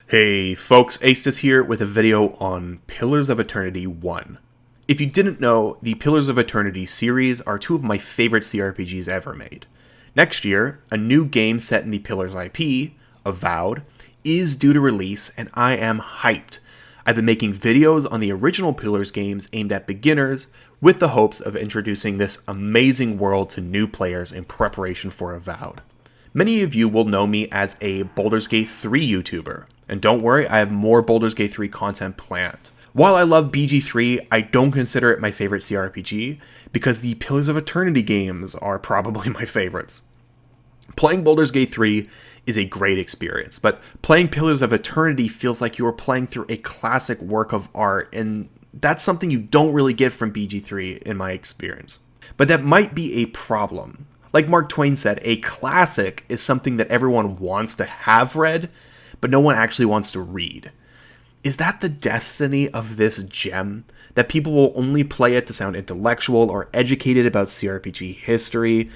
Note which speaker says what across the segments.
Speaker 1: Hey folks, Aestus here with a video on Pillars of Eternity 1. If you didn't know, the Pillars of Eternity series are two of my favorite CRPGs ever made. Next year, a new game set in the Pillars IP, Avowed, is due to release and I am hyped. I've been making videos on the original Pillars games aimed at beginners with the hopes of introducing this amazing world to new players in preparation for Avowed. Many of you will know me as a Baldur's Gate 3 YouTuber, and don't worry, I have more Baldur's Gate 3 content planned. While I love BG3, I don't consider it my favorite CRPG, because the Pillars of Eternity games are probably my favorites. Playing Baldur's Gate 3 is a great experience, but playing Pillars of Eternity feels like you are playing through a classic work of art, and that's something you don't really get from BG3 in my experience. But that might be a problem. Like Mark Twain said, a classic is something that everyone wants to have read, but no one actually wants to read. Is that the destiny of this gem? That people will only play it to sound intellectual or educated about CRPG history?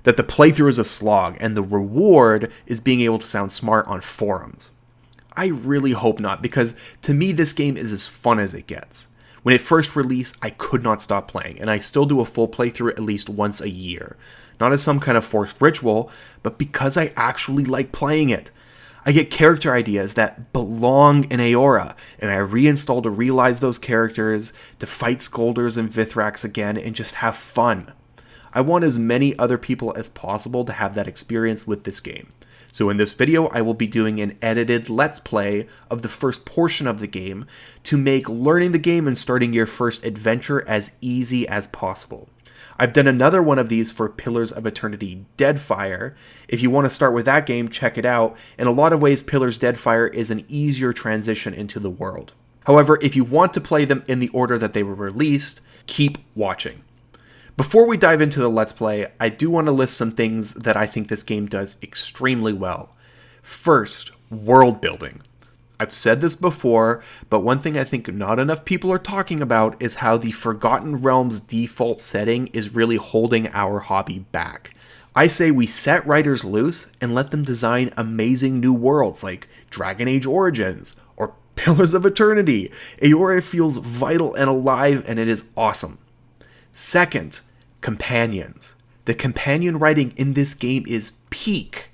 Speaker 1: That the playthrough is a slog and the reward is being able to sound smart on forums? I really hope not, because to me this game is as fun as it gets. When it first released, I could not stop playing, and I still do a full playthrough at least once a year. Not as some kind of forced ritual, but because I actually like playing it. I get character ideas that belong in Eora, and I reinstall to realize those characters, to fight Scolders and Vithrax again, and just have fun. I want as many other people as possible to have that experience with this game. So in this video, I will be doing an edited Let's Play of the first portion of the game to make learning the game and starting your first adventure as easy as possible. I've done another one of these for Pillars of Eternity Deadfire. If you want to start with that game, check it out. In a lot of ways, Pillars Deadfire is an easier transition into the world. However, if you want to play them in the order that they were released, keep watching. Before we dive into the Let's Play, I do want to list some things that I think this game does extremely well. First, world building. I've said this before, but one thing I think not enough people are talking about is how the Forgotten Realms default setting is really holding our hobby back. I say we set writers loose and let them design amazing new worlds like Dragon Age Origins or Pillars of Eternity. Eora feels vital and alive, and it is awesome. Second, companions. The companion writing in this game is peak.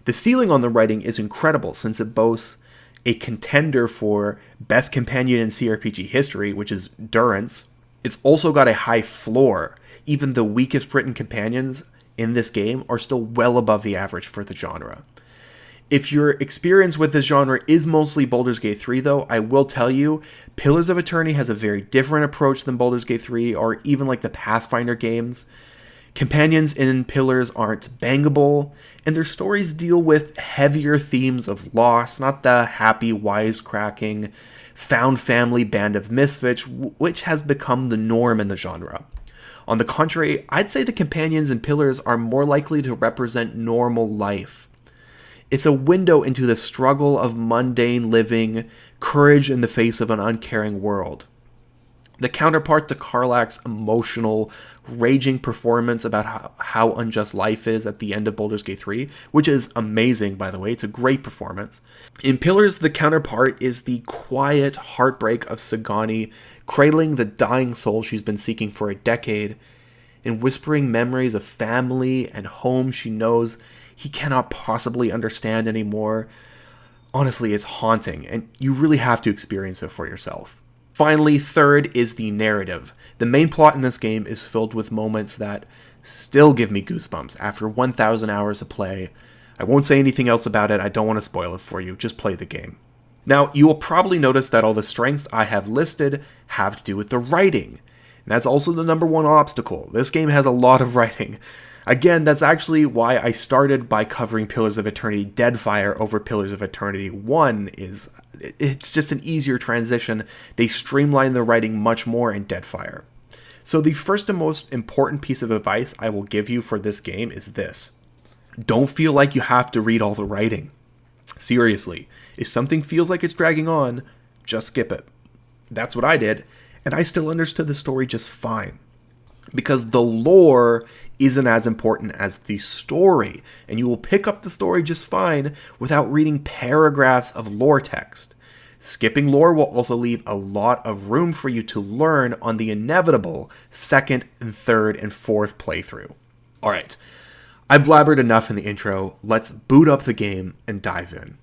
Speaker 1: The ceiling on the writing is incredible since it boasts a contender for Best Companion in CRPG history, which is Durance. It's also got a high floor. Even the weakest written companions in this game are still well above the average for the genre. If your experience with this genre is mostly Baldur's Gate 3 though, I will tell you, Pillars of Eternity has a very different approach than Baldur's Gate 3 or even like the Pathfinder games. Companions in Pillars aren't bangable, and their stories deal with heavier themes of loss, not the happy, wisecracking, found family band of misfits, which has become the norm in the genre. On the contrary, I'd say the companions in Pillars are more likely to represent normal life. It's a window into the struggle of mundane living, courage in the face of an uncaring world. The counterpart to Karlach's emotional, raging performance about how unjust life is at the end of Baldur's Gate 3, which is amazing, by the way. It's a great performance. In Pillars, the counterpart is the quiet heartbreak of Sagani, cradling the dying soul she's been seeking for a decade, and whispering memories of family and home she knows he cannot possibly understand anymore. Honestly, it's haunting, and you really have to experience it for yourself. Finally, third is the narrative. The main plot in this game is filled with moments that still give me goosebumps after 1,000 hours of play. I won't say anything else about it, I don't want to spoil it for you, just play the game. Now, you will probably notice that all the strengths I have listed have to do with the writing. And that's also the number one obstacle. This game has a lot of writing. Again, that's actually why I started by covering Pillars of Eternity Deadfire over Pillars of Eternity 1. It's just an easier transition. They streamline the writing much more in Deadfire. So the first and most important piece of advice I will give you for this game is this. Don't feel like you have to read all the writing. Seriously, if something feels like it's dragging on, just skip it. That's what I did, and I still understood the story just fine. Because the lore isn't as important as the story, and you will pick up the story just fine without reading paragraphs of lore text. Skipping lore will also leave a lot of room for you to learn on the inevitable second and third and fourth playthrough. Alright, I blabbered enough in the intro, let's boot up the game and dive in.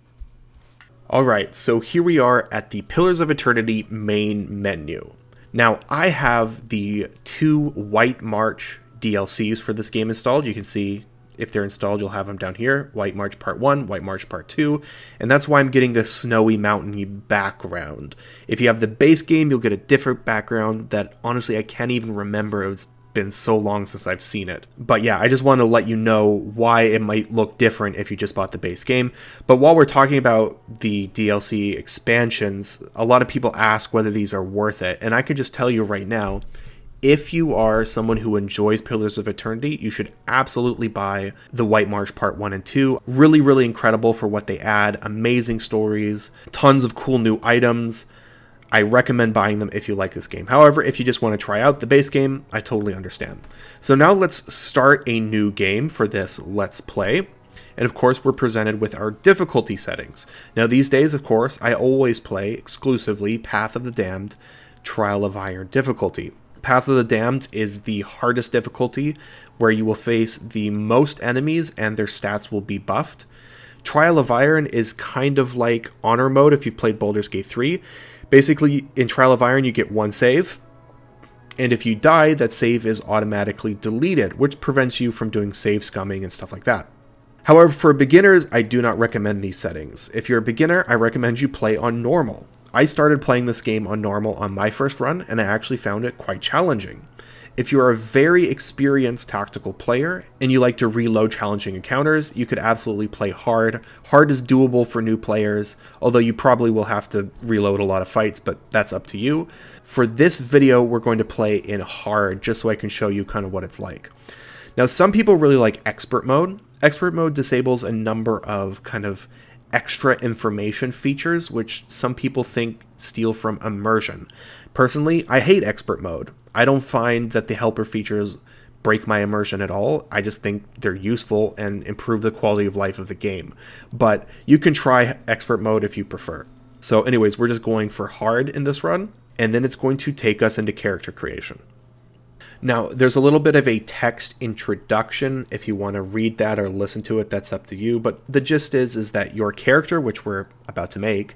Speaker 1: Alright, so here we are at the Pillars of Eternity main menu. Now, I have the 2 White March DLCs for this game installed. You can see if they're installed, you'll have them down here. White March Part 1, White March Part 2, and that's why I'm getting this snowy, mountainy background. If you have the base game, you'll get a different background that, honestly, I can't even remember. It's been so long since I've seen it. But yeah, I just want to let you know why it might look different if you just bought the base game. But while we're talking about the DLC expansions, a lot of people ask whether these are worth it, and I could just tell you right now, if you are someone who enjoys Pillars of Eternity, you should absolutely buy the White March Part 1 and 2. Really, really incredible for what they add. Amazing stories, tons of cool new items. I recommend buying them if you like this game. However, if you just want to try out the base game, I totally understand. So now let's start a new game for this Let's Play. And of course, we're presented with our difficulty settings. Now these days, of course, I always play exclusively Path of the Damned Trial of Iron difficulty. Path of the Damned is the hardest difficulty, where you will face the most enemies and their stats will be buffed. Trial of Iron is kind of like Honor Mode if you've played Baldur's Gate 3. Basically, in Trial of Iron, you get 1 save, and if you die, that save is automatically deleted, which prevents you from doing save scumming and stuff like that. However, for beginners, I do not recommend these settings. If you're a beginner, I recommend you play on normal. I started playing this game on normal on my first run, and I actually found it quite challenging. If you're a very experienced tactical player, and you like to reload challenging encounters, you could absolutely play hard. Hard is doable for new players, although you probably will have to reload a lot of fights, but that's up to you. For this video, we're going to play in hard, just so I can show you kind of what it's like. Now, some people really like Expert Mode. Expert Mode disables a number of kind of extra information features, which some people think steal from immersion. Personally, I hate Expert Mode. I don't find that the helper features break my immersion at all. I just think they're useful and improve the quality of life of the game. But you can try Expert Mode if you prefer. So anyways, we're just going for hard in this run, and then it's going to take us into character creation. Now, there's a little bit of a text introduction. If you want to read that or listen to it, that's up to you. But the gist is that your character, which we're about to make,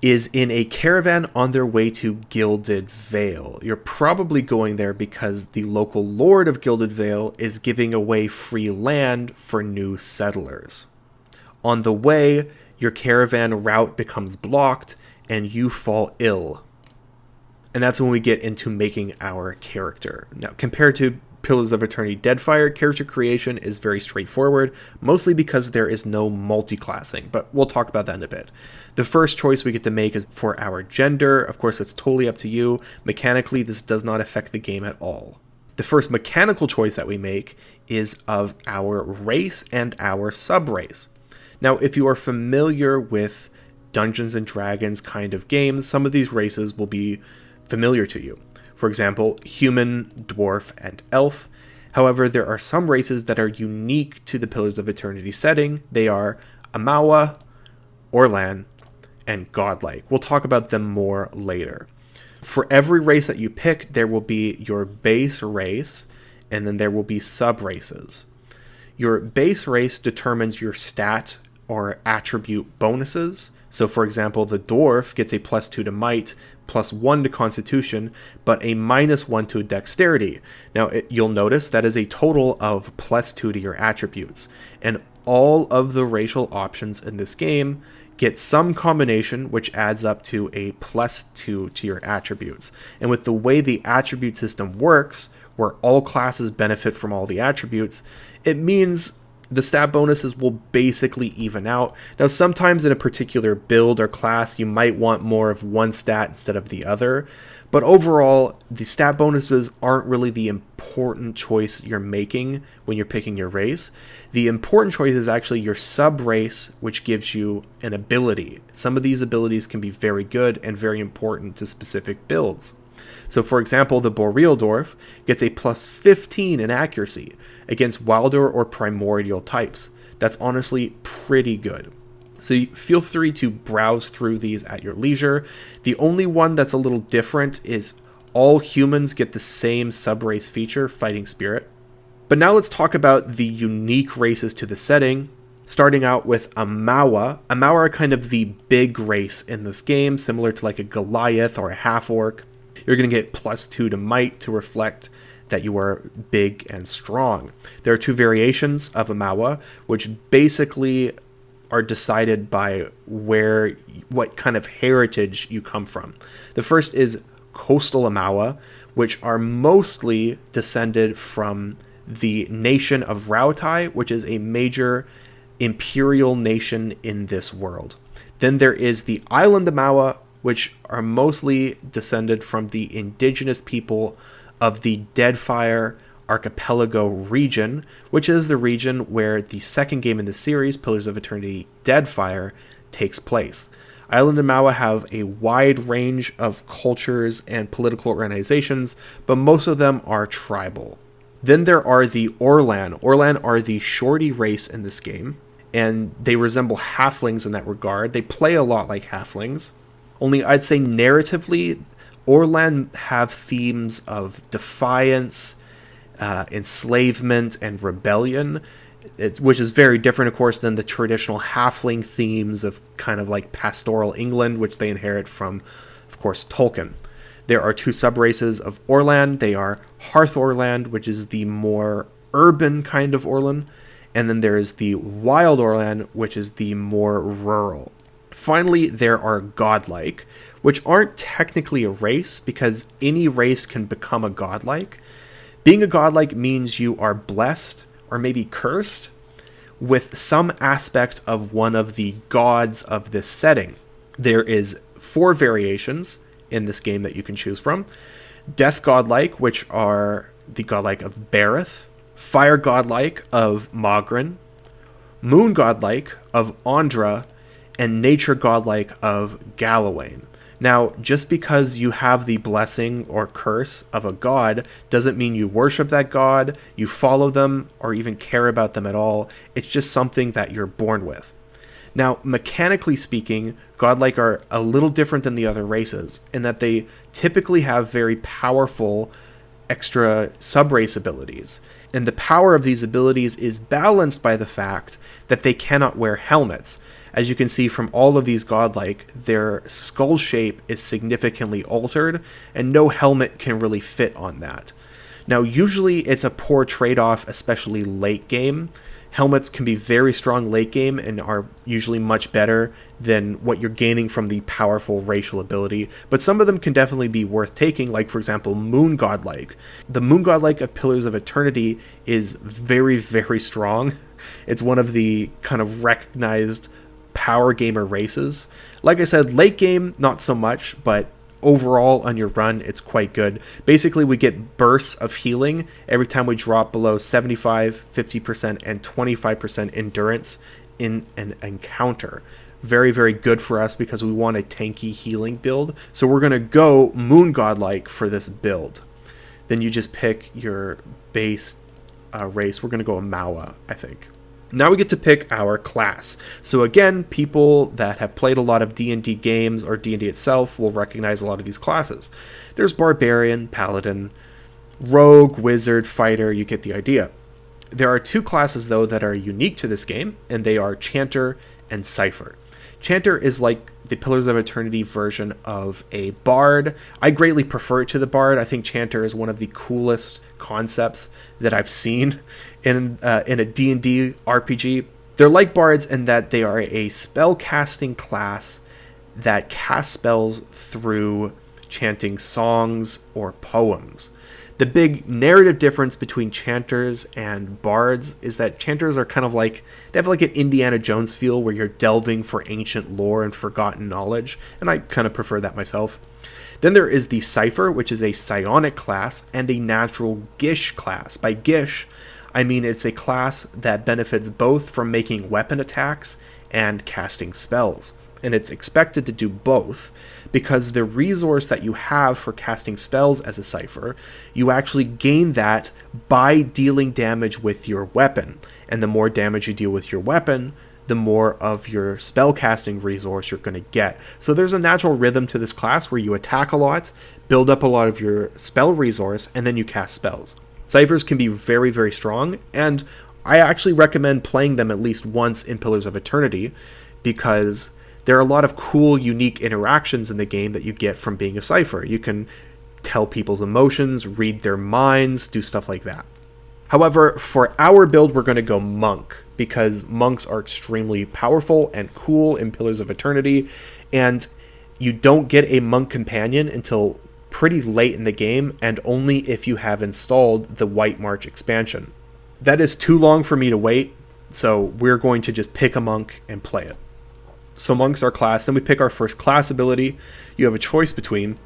Speaker 1: is in a caravan on their way to Gilded Vale. You're probably going there because the local lord of Gilded Vale is giving away free land for new settlers. On the way, your caravan route becomes blocked and you fall ill. And that's when we get into making our character. Now, compared to Pillars of Eternity Deadfire, character creation is very straightforward, mostly because there is no multi-classing, but we'll talk about that in a bit. The first choice we get to make is for our gender. Of course, it's totally up to you. Mechanically, this does not affect the game at all. The first mechanical choice that we make is of our race and our sub-race. Now, if you are familiar with Dungeons and Dragons kind of games, some of these races will be familiar to you. For example, human, dwarf, and elf. However, there are some races that are unique to the Pillars of Eternity setting. They are Amawa, Orlan, and Godlike. We'll talk about them more later. For every race that you pick, there will be your base race, and then there will be sub-races. Your base race determines your stat or attribute bonuses. So for example, the dwarf gets a +2 to might, +1 to constitution, but a -1 to dexterity. Now you'll notice that is a total of +2 to your attributes. And all of the racial options in this game get some combination which adds up to a +2 to your attributes. And with the way the attribute system works, where all classes benefit from all the attributes, it means the stat bonuses will basically even out. Now, sometimes in a particular build or class, you might want more of one stat instead of the other, but overall, the stat bonuses aren't really the important choice you're making when you're picking your race. The important choice is actually your sub-race, which gives you an ability. Some of these abilities can be very good and very important to specific builds. So for example, the Boreal Dwarf gets a plus 15 in accuracy against Wilder or Primordial types. That's honestly pretty good. So feel free to browse through these at your leisure. The only one that's a little different is all humans get the same subrace feature, Fighting Spirit. But now let's talk about the unique races to the setting, starting out with Amawa. Amawa are kind of the big race in this game, similar to like a Goliath or a half-orc. You're going to get plus 2 to might to reflect that you are big and strong. There are 2 variations of Amawa, which basically are decided by what kind of heritage you come from. The first is Coastal Amawa, which are mostly descended from the nation of Rautai, which is a major imperial nation in this world. Then there is the Island Amawa, which are mostly descended from the indigenous people of the Deadfire Archipelago region, which is the region where the second game in the series, Pillars of Eternity Deadfire, takes place. Island Amawa have a wide range of cultures and political organizations, but most of them are tribal. Then there are the Orlan. Orlan are the shorty race in this game, and they resemble halflings in that regard. They play a lot like halflings, only I'd say narratively, Orlan have themes of defiance, enslavement, and rebellion, which is very different, of course, than the traditional halfling themes of kind of like pastoral England, which they inherit from, of course, Tolkien. There are 2 subraces of Orlan. They are Hearth Orlan, which is the more urban kind of Orlan, and then there is the Wild Orlan, which is the more rural. Finally, there are Godlike, which aren't technically a race, because any race can become a Godlike. Being a Godlike means you are blessed, or maybe cursed, with some aspect of one of the gods of this setting. There is 4 variations in this game that you can choose from. Death Godlike, which are the Godlike of Bareth, Fire Godlike of Mogren, Moon Godlike of Andra, and Nature Godlike of Galawain. Now, just because you have the blessing or curse of a god doesn't mean you worship that god, you follow them, or even care about them at all. It's just something that you're born with. Now, mechanically speaking, Godlike are a little different than the other races in that they typically have very powerful extra subrace abilities. And the power of these abilities is balanced by the fact that they cannot wear helmets. As you can see from all of these Godlike, their skull shape is significantly altered, and no helmet can really fit on that. Now, usually it's a poor trade-off, especially late game. Helmets can be very strong late game and are usually much better than what you're gaining from the powerful racial ability, but some of them can definitely be worth taking, like for example Moon Godlike. The Moon Godlike of Pillars of Eternity is very, very strong. It's one of the kind of recognized power gamer races. Like I said, late game, not so much, but overall on your run, it's quite good. Basically, we get bursts of healing every time we drop below 75, 50%, and 25% endurance in an encounter. Very, very good for us because we want a tanky healing build. So we're going to go Moon Godlike for this build. Then you just pick your base race. We're going to go Amawa, I think. Now we get to pick our class. So again, people that have played a lot of D&D games or D&D itself will recognize a lot of these classes. There's Barbarian, Paladin, Rogue, Wizard, Fighter, you get the idea. There are 2 classes though that are unique to this game, and they are Chanter and Cypher. Chanter is like the Pillars of Eternity version of a Bard. I greatly prefer it to the Bard. I think Chanter is one of the coolest concepts that I've seen in a D&D RPG. They're like Bards in that they are a spell-casting class that casts spells through chanting songs or poems. The big narrative difference between Chanters and Bards is that Chanters are kind of like, they have like an Indiana Jones feel where you're delving for ancient lore and forgotten knowledge, and I kind of prefer that myself. Then there is the Cypher, which is a psionic class, and a natural Gish class. By Gish, I mean it's a class that benefits both from making weapon attacks and casting spells. and it's expected to do both, because the resource that you have for casting spells as a Cypher, you actually gain that by dealing damage with your weapon. And the more damage you deal with your weapon, the more of your spellcasting resource you're going to get. So there's a natural rhythm to this class where you attack a lot, build up a lot of your spell resource, and then you cast spells. Cyphers can be very, very strong, and I actually recommend playing them at least once in Pillars of Eternity, because there are a lot of cool, unique interactions in the game that you get from being a Cypher. You can tell people's emotions, read their minds, do stuff like that. However, for our build, we're going to go Monk, because monks are extremely powerful and cool in Pillars of Eternity, and you don't get a monk companion until pretty late in the game, and only if you have installed the White March expansion. That is too long for me to wait, so we're going to just pick a monk and play it. So monk's our class. Then we pick our first class ability. You have a choice between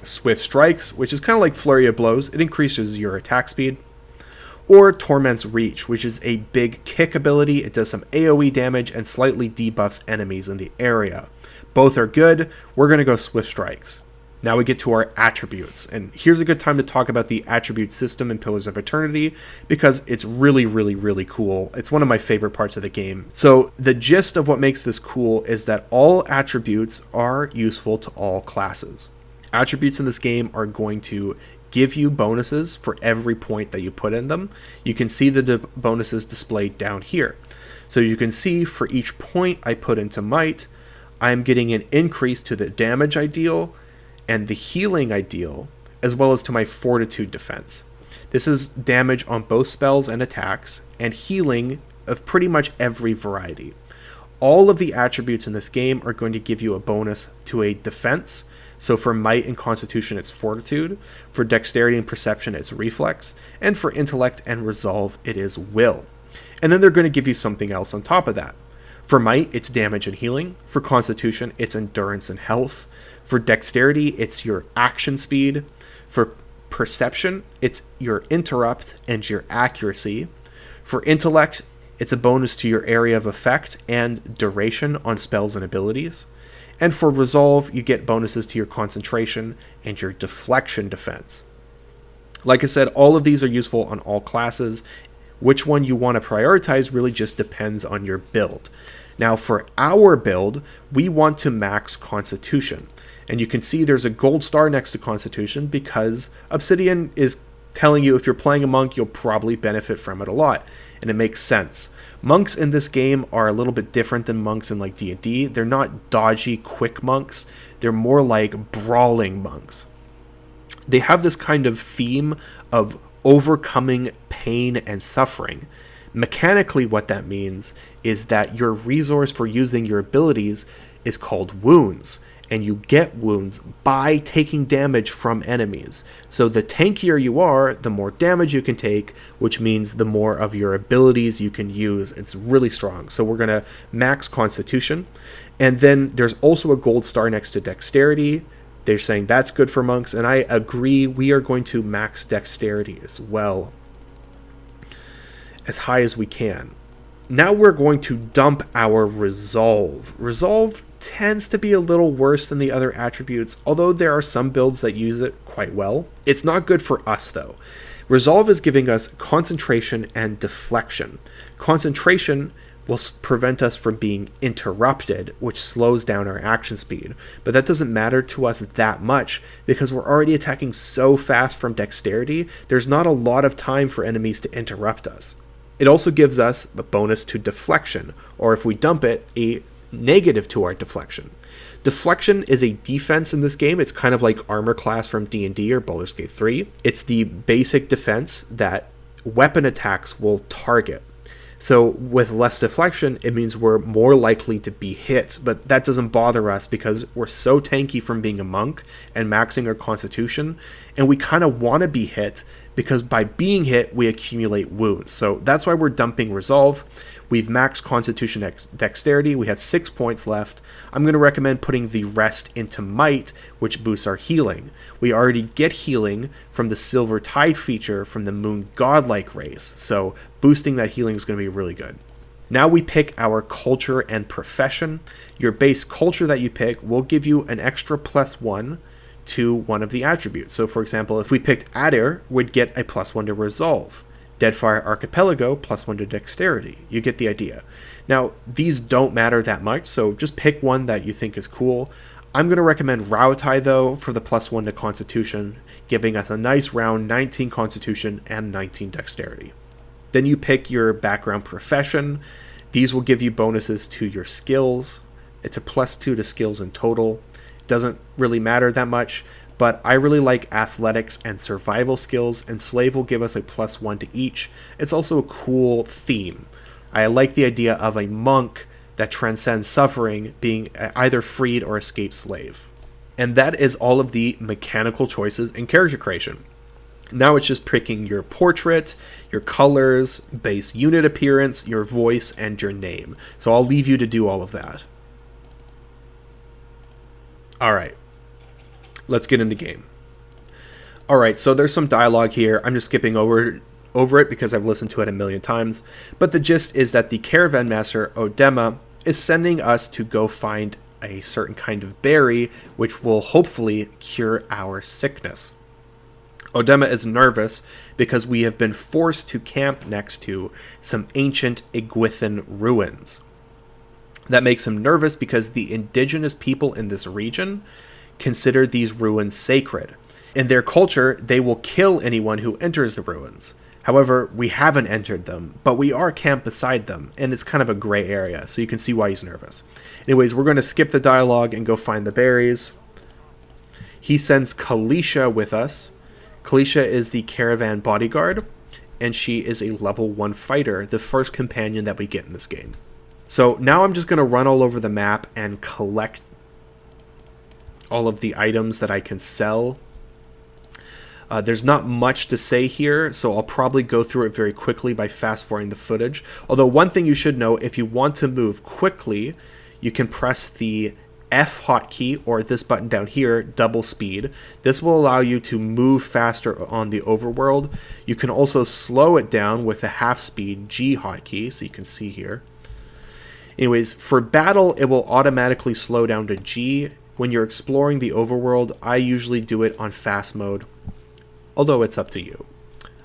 Speaker 1: Swift Strikes, which is kind of like Flurry of Blows. It increases your attack speed. Or Torment's Reach, which is a big kick ability. It does some AoE damage and slightly debuffs enemies in the area. Both are good. We're going to go Swift Strikes. Now we get to our attributes, and here's a good time to talk about the attribute system in Pillars of Eternity, because it's really, really, really cool. It's one of my favorite parts of the game. So the gist of what makes this cool is that all attributes are useful to all classes. Attributes in this game are going to give you bonuses for every point that you put in them. You can see the bonuses displayed down here. So you can see for each point I put into Might, I'm getting an increase to the damage ideal and the healing ideal, as well as to my Fortitude defense. This is damage on both spells and attacks, and healing of pretty much every variety. All of the attributes in this game are going to give you a bonus to a defense. So for Might and Constitution, it's Fortitude. For Dexterity and Perception, it's Reflex. And for Intellect and Resolve, it is Will. And then they're going to give you something else on top of that. For Might, it's Damage and Healing. For Constitution, it's Endurance and Health. For Dexterity, it's your action speed. For Perception, it's your Interrupt and your Accuracy. For Intellect, it's a bonus to your area of effect and duration on spells and abilities. And for Resolve, you get bonuses to your Concentration and your Deflection defense. Like I said, all of these are useful on all classes. Which one you want to prioritize really just depends on your build. Now for our build, we want to max Constitution. And you can see there's a gold star next to Constitution because Obsidian is telling you if you're playing a monk, you'll probably benefit from it a lot. And it makes sense. Monks in this game are a little bit different than monks in like D&D. They're not dodgy, quick monks. They're more like brawling monks. They have this kind of theme of overcoming pain and suffering. Mechanically, what that means is that your resource for using your abilities is called wounds, and you get wounds by taking damage from enemies. So the tankier you are, the more damage you can take, which means the more of your abilities you can use. It's really strong. So we're going to max Constitution. And then there's also a gold star next to Dexterity. They're saying that's good for monks, and I agree. We are going to max Dexterity as well, as high as we can. Now we're going to dump our Resolve. Resolve tends to be a little worse than the other attributes, although there are some builds that use it quite well. It's not good for us though. Resolve is giving us Concentration and Deflection. Concentration will prevent us from being interrupted, which slows down our action speed. But that doesn't matter to us that much because we're already attacking so fast from Dexterity, there's not a lot of time for enemies to interrupt us. It also gives us a bonus to Deflection, or if we dump it, a negative to our Deflection. Deflection is a defense in this game. It's kind of like Armor Class from D&D or Baldur's Gate 3. It's the basic defense that weapon attacks will target. So with less deflection, it means we're more likely to be hit, but that doesn't bother us because we're so tanky from being a monk and maxing our Constitution, and we kind of want to be hit because by being hit, we accumulate wounds. So that's why we're dumping Resolve. We've maxed Constitution Dexterity. We have 6 points left. I'm going to recommend putting the rest into Might, which boosts our healing. We already get healing from the Silver Tide feature from the Moon Godlike race, so boosting that healing is going to be really good. Now we pick our culture and profession. Your base culture that you pick will give you an extra +1 to one of the attributes. So for example, if we picked Eder, we'd get a +1 to resolve. Deadfire Archipelago, +1 to dexterity. You get the idea. Now, these don't matter that much, so just pick one that you think is cool. I'm going to recommend Rautai, though, for the +1 to Constitution, giving us a nice round 19 Constitution and 19 Dexterity. Then you pick your background profession. These will give you bonuses to your skills. It's a +2 to skills in total. It doesn't really matter that much, but I really like athletics and survival skills, and slave will give us a +1 to each. It's also a cool theme. I like the idea of a monk that transcends suffering being either freed or escaped slave. And that is all of the mechanical choices in character creation. Now it's just picking your portrait, your colors, base unit appearance, your voice, and your name. So I'll leave you to do all of that. Alright, let's get into game. Alright, so there's some dialogue here. I'm just skipping over it because I've listened to it a million times. But the gist is that the caravan master, Odema, is sending us to go find a certain kind of berry, which will hopefully cure our sickness. Odema is nervous because we have been forced to camp next to some ancient Engwithan ruins. That makes him nervous because the indigenous people in this region consider these ruins sacred. In their culture, they will kill anyone who enters the ruins. However, we haven't entered them, but we are camped beside them, and it's kind of a gray area, so you can see why he's nervous. Anyways, we're going to skip the dialogue and go find the berries. He sends Kalisha with us. Kalisha is the caravan bodyguard, and she is a level 1 fighter, the first companion that we get in this game. So now I'm just going to run all over the map and collect all of the items that I can sell. There's not much to say here, so I'll probably go through it very quickly by fast-forwarding the footage. Although one thing you should know, if you want to move quickly, you can press the F hotkey, or this button down here, double speed. This will allow you to move faster on the overworld. You can also slow it down with the half speed G hotkey, so you can see here. Anyways, for battle, it will automatically slow down to G. When you're exploring the overworld, I usually do it on fast mode, although it's up to you.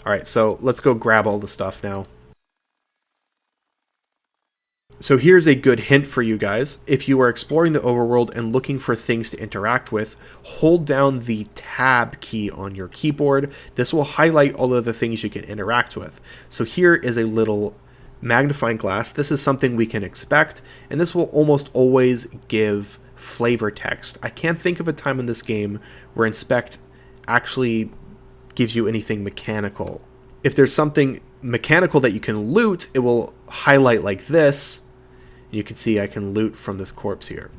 Speaker 1: Alright, so let's go grab all the stuff now. So here's a good hint for you guys. If you are exploring the overworld and looking for things to interact with, hold down the tab key on your keyboard. This will highlight all of the things you can interact with. So here is a little magnifying glass. This is something we can expect, and this will almost always give flavor text. I can't think of a time in this game where inspect actually gives you anything mechanical. If there's something mechanical that you can loot, it will highlight like this. You can see I can loot from this corpse here.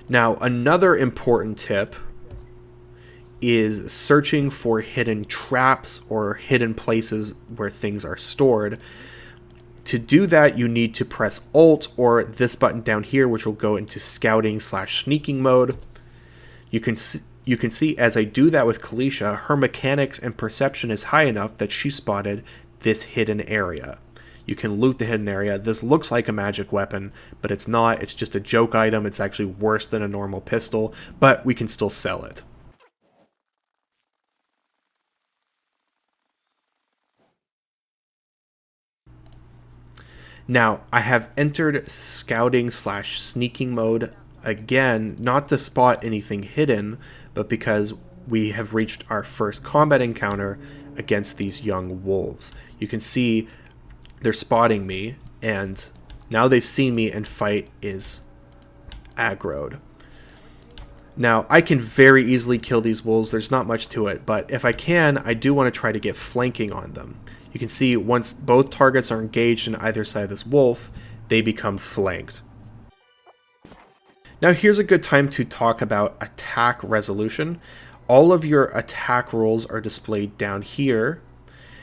Speaker 1: Now, another important tip is searching for hidden traps or hidden places where things are stored. To do that, you need to press Alt or this button down here, which will go into scouting/sneaking mode. You can see as I do that with Kalisha, her mechanics and perception is high enough that she spotted this hidden area. You can loot the hidden area. This looks like a magic weapon, but it's not. It's just a joke item. It's actually worse than a normal pistol, but we can still sell it. Now, I have entered scouting/sneaking mode again, not to spot anything hidden, but because we have reached our first combat encounter against these young wolves. You can see they're spotting me, and now they've seen me, and fight is aggroed. Now, I can very easily kill these wolves. There's not much to it, but if I can, I do want to try to get flanking on them. You can see once both targets are engaged on either side of this wolf, they become flanked. Now here's a good time to talk about attack resolution. All of your attack rolls are displayed down here.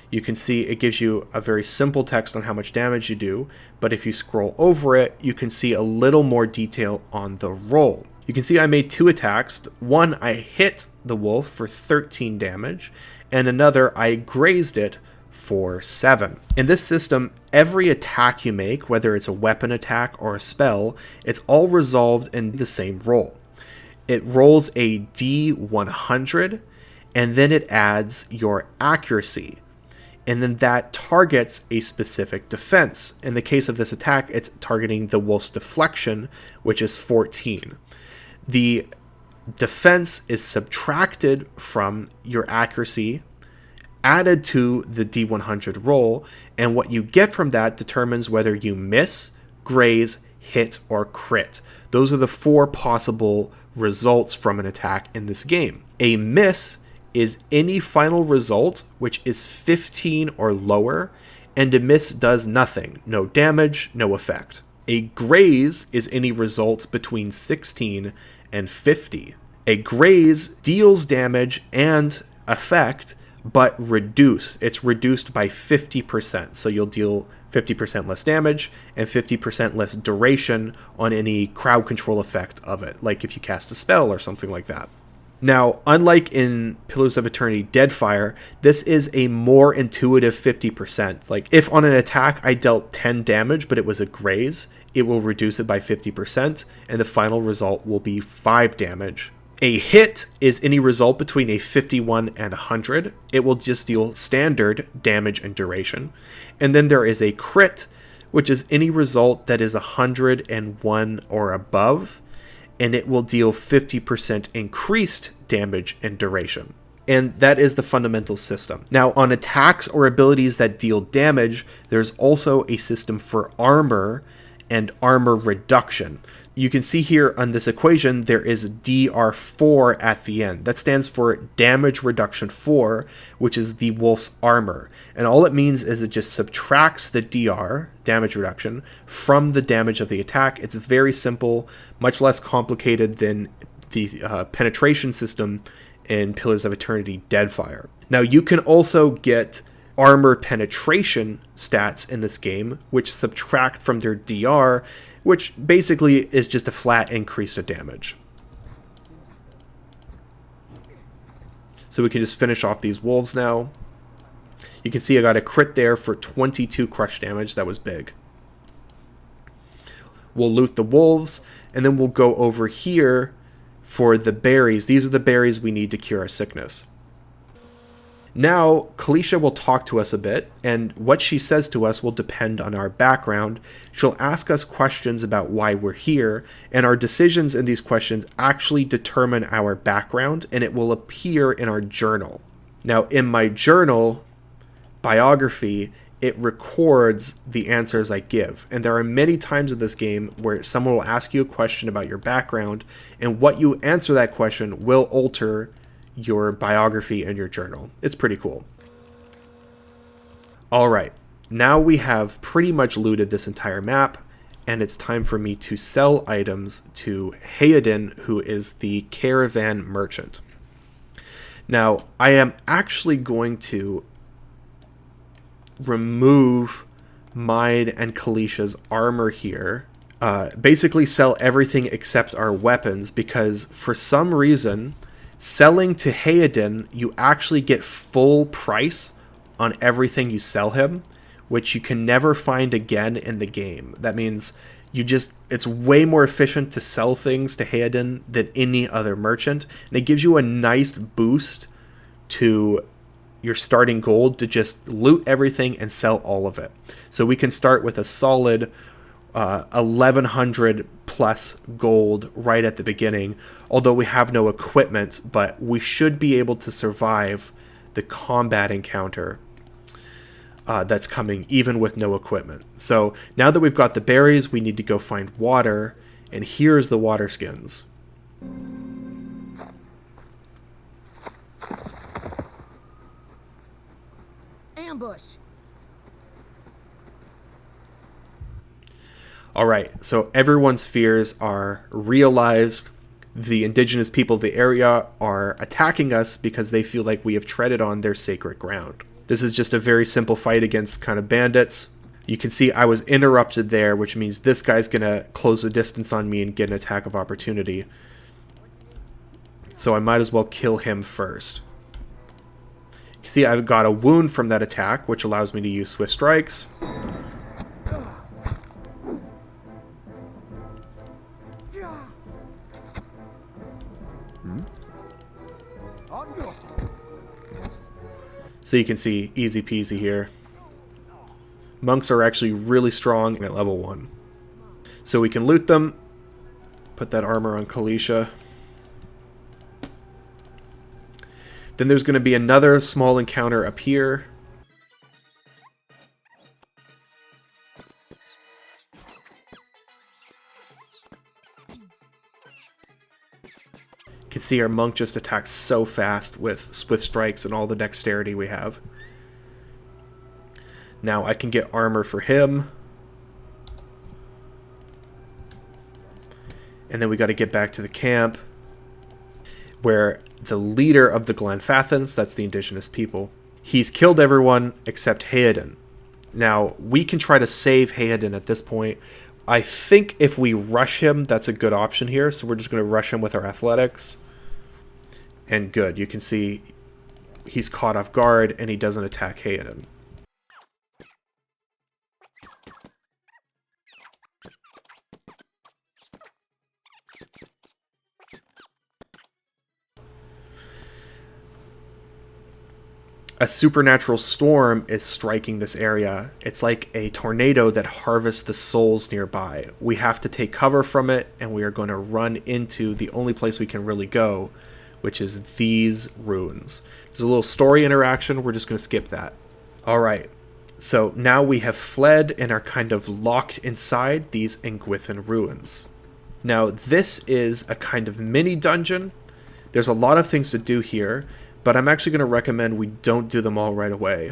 Speaker 1: You can see it gives you a very simple text on how much damage you do, but if you scroll over it, you can see a little more detail on the roll. You can see I made 2 attacks. One, I hit the wolf for 13 damage, and another, I grazed it for 7. In this system, every attack you make, whether it's a weapon attack or a spell, it's all resolved in the same roll. It rolls a D100, and then it adds your accuracy. And then that targets a specific defense. In the case of this attack, it's targeting the wolf's deflection, which is 14. The defense is subtracted from your accuracy, added to the D100 roll, and what you get from that determines whether you miss, graze, hit, or crit. Those are the 4 possible results from an attack in this game. A miss is any final result which is 15 or lower, and a miss does nothing, no damage, no effect. A graze is any result between 16 and 50. A graze deals damage and effect, but reduced. It's reduced by 50%, so you'll deal 50% less damage and 50% less duration on any crowd control effect of it, like if you cast a spell or something like that. Now, unlike in Pillars of Eternity Deadfire, this is a more intuitive 50%. Like, if on an attack I dealt 10 damage, but it was a graze, it will reduce it by 50%, and the final result will be 5 damage. A hit is any result between a 51 and 100. It will just deal standard damage and duration. And then there is a crit, which is any result that is 101 or above, and it will deal 50% increased damage and duration. And that is the fundamental system. Now, on attacks or abilities that deal damage, there's also a system for armor and armor reduction. You can see here on this equation, there is DR4 at the end. That stands for damage reduction 4, which is the wolf's armor. And all it means is it just subtracts the DR, damage reduction, from the damage of the attack. It's very simple, much less complicated than the penetration system in Pillars of Eternity Deadfire. Now, you can also get armor penetration stats in this game, which subtract from their DR, which basically is just a flat increase of damage. So we can just finish off these wolves now. You can see I got a crit there for 22 crush damage. That was big. We'll loot the wolves, and then we'll go over here for the berries. These are the berries we need to cure a sickness. Now, Kalisha will talk to us a bit, and what she says to us will depend on our background. She'll ask us questions about why we're here, and our decisions in these questions actually determine our background, and it will appear in our journal. Now, in my journal, Biography, it records the answers I give. And there are many times in this game where someone will ask you a question about your background, and what you answer that question will alter your biography and your journal. It's pretty cool. Alright, now we have pretty much looted this entire map, and it's time for me to sell items to Hayden, who is the caravan merchant. Now, I am actually going to remove mine and Kalisha's armor here. Basically sell everything except our weapons, because for some reason, selling to Hayden, you actually get full price on everything you sell him, which you can never find again in the game. That means it's way more efficient to sell things to Hayden than any other merchant, and it gives you a nice boost to your starting gold to just loot everything and sell all of it. So we can start with a solid 1100 plus gold right at the beginning, although we have no equipment, but we should be able to survive the combat encounter that's coming even with no equipment. So now that we've got the berries, we need to go find water, and here's the water skins.
Speaker 2: Ambush.
Speaker 1: Alright, so everyone's fears are realized. The indigenous people of the area are attacking us because they feel like we have treaded on their sacred ground. This is just a very simple fight against kind of bandits. You can see I was interrupted there, which means this guy's gonna close the distance on me and get an attack of opportunity. So I might as well kill him first. See, I've got a wound from that attack, which allows me to use Swift Strikes. So you can see, easy peasy here. Monks are actually really strong at level 1. So we can loot them. Put that armor on Kalisha. Then there's going to be another small encounter up here. You can see our monk just attacks so fast with Swift Strikes and all the dexterity we have. Now I can get armor for him. And then we got to get back to the camp, where the leader of the Glanfathans, that's the indigenous people, he's killed everyone except Haedon. Now, we can try to save Haedon at this point. I think if we rush him, that's a good option here, so we're just going to rush him with our athletics. And good, you can see he's caught off guard, and he doesn't attack Haedon. A supernatural storm is striking this area. It's like a tornado that harvests the souls nearby. We have to take cover from it, and we are going to run into the only place we can really go, which is these ruins. There's a little story interaction. We're just going to skip that. All right. So now we have fled and are kind of locked inside these Engwithan Ruins. Now, this is a kind of mini dungeon. There's a lot of things to do here, but I'm actually going to recommend we don't do them all right away.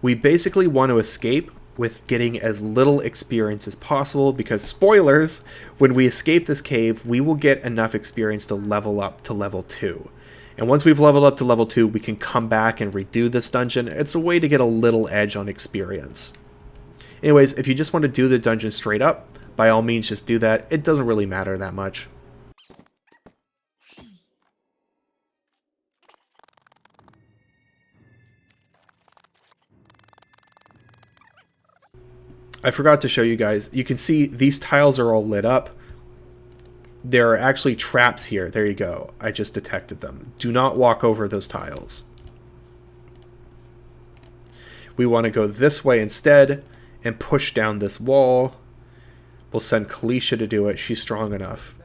Speaker 1: We basically want to escape with getting as little experience as possible, because spoilers, when we escape this cave, we will get enough experience to level up to level 2. And once we've leveled up to level 2, we can come back and redo this dungeon. It's a way to get a little edge on experience. Anyways, if you just want to do the dungeon straight up, by all means just do that. It doesn't really matter that much. I forgot to show you guys. You can see these tiles are all lit up. There are actually traps here. There you go. I just detected them. Do not walk over those tiles. We want to go this way instead and push down this wall. We'll send Kalisha to do it. She's strong enough.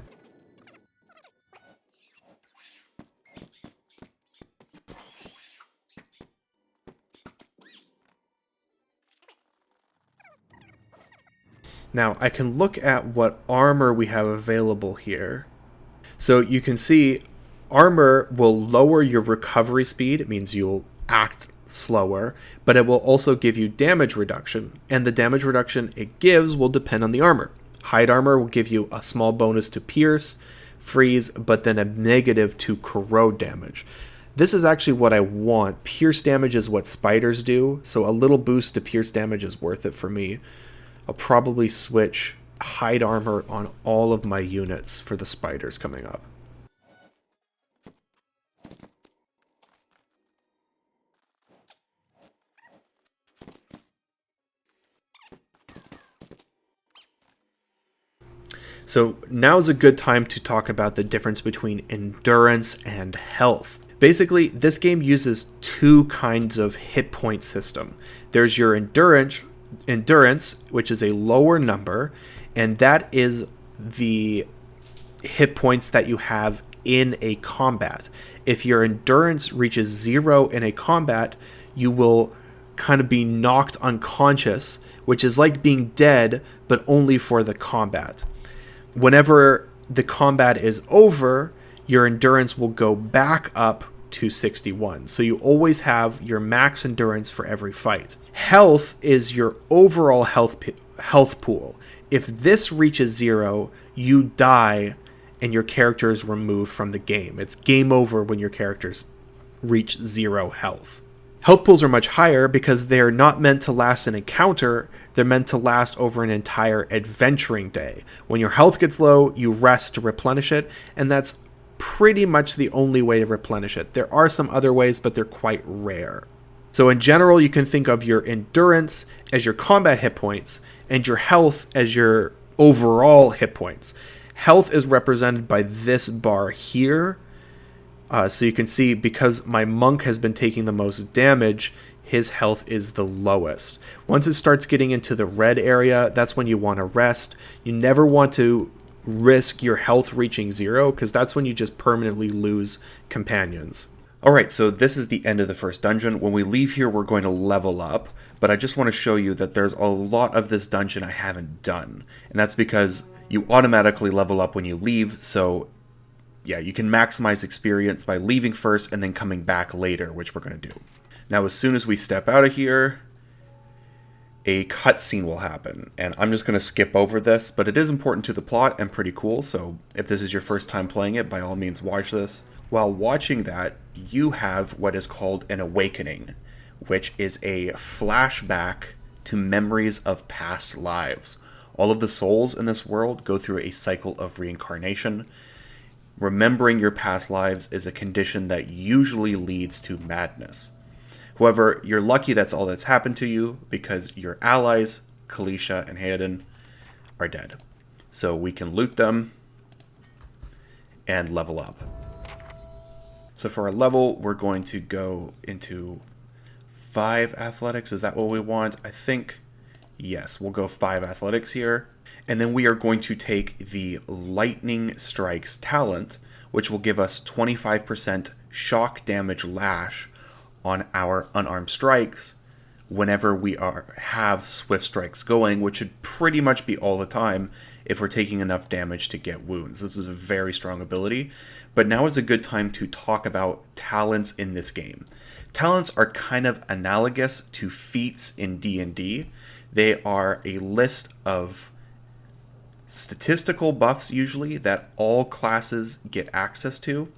Speaker 1: Now, I can look at what armor we have available here. So you can see armor will lower your recovery speed. It means you'll act slower, but it will also give you damage reduction. And the damage reduction it gives will depend on the armor. Hide armor will give you a small bonus to pierce, freeze, but then a negative to corrode damage. This is actually what I want. Pierce damage is what spiders do, so a little boost to pierce damage is worth it for me. I'll probably switch hide armor on all of my units for the spiders coming up. So now's a good time to talk about the difference between endurance and health. Basically, this game uses two kinds of hit point system. There's your endurance, which is a lower number, and that is the hit points that you have in a combat. If your endurance reaches 0 in a combat, you will kind of be knocked unconscious, which is like being dead, but only for the combat. Whenever the combat is over, your endurance will go back up to 61. So you always have your max endurance for every fight. Health is your overall health pool. If this reaches 0, you die and your character is removed from the game. It's game over when your characters reach 0 health. Health pools are much higher because they're not meant to last an encounter. They're meant to last over an entire adventuring day. When your health gets low, you rest to replenish it, and that's pretty much the only way to replenish it. There are some other ways, but they're quite rare. So in general, you can think of your endurance as your combat hit points and your health as your overall hit points. Health is represented by this bar here. So you can see, because my monk has been taking the most damage, his health is the lowest. Once it starts getting into the red area, that's when you want to rest. You never want to risk your health reaching 0, because that's when you just permanently lose companions. Alright, so this is the end of the first dungeon. When we leave here, we're going to level up, but I just want to show you that there's a lot of this dungeon I haven't done, and that's because you automatically level up when you leave, so yeah, you can maximize experience by leaving first and then coming back later, which we're going to do. Now, as soon as we step out of here, a cutscene will happen, and I'm just going to skip over this, but it is important to the plot and pretty cool, so if this is your first time playing it, by all means watch this. While watching that, you have what is called an awakening, which is a flashback to memories of past lives. All of the souls in this world go through a cycle of reincarnation. Remembering your past lives is a condition that usually leads to madness. However, you're lucky that's all that's happened to you, because your allies, Kalisha and Hayden, are dead. So we can loot them and level up. So for our level, we're going to go into 5 athletics. Is that what we want? I think, yes, we'll go 5 athletics here. And then we are going to take the Lightning Strikes talent, which will give us 25% shock damage lash on our unarmed strikes whenever we have swift strikes going, which should pretty much be all the time if we're taking enough damage to get wounds. This is a very strong ability, but now is a good time to talk about talents in this game. Talents are kind of analogous to feats in D&D. They are a list of statistical buffs, usually, that all classes get access to.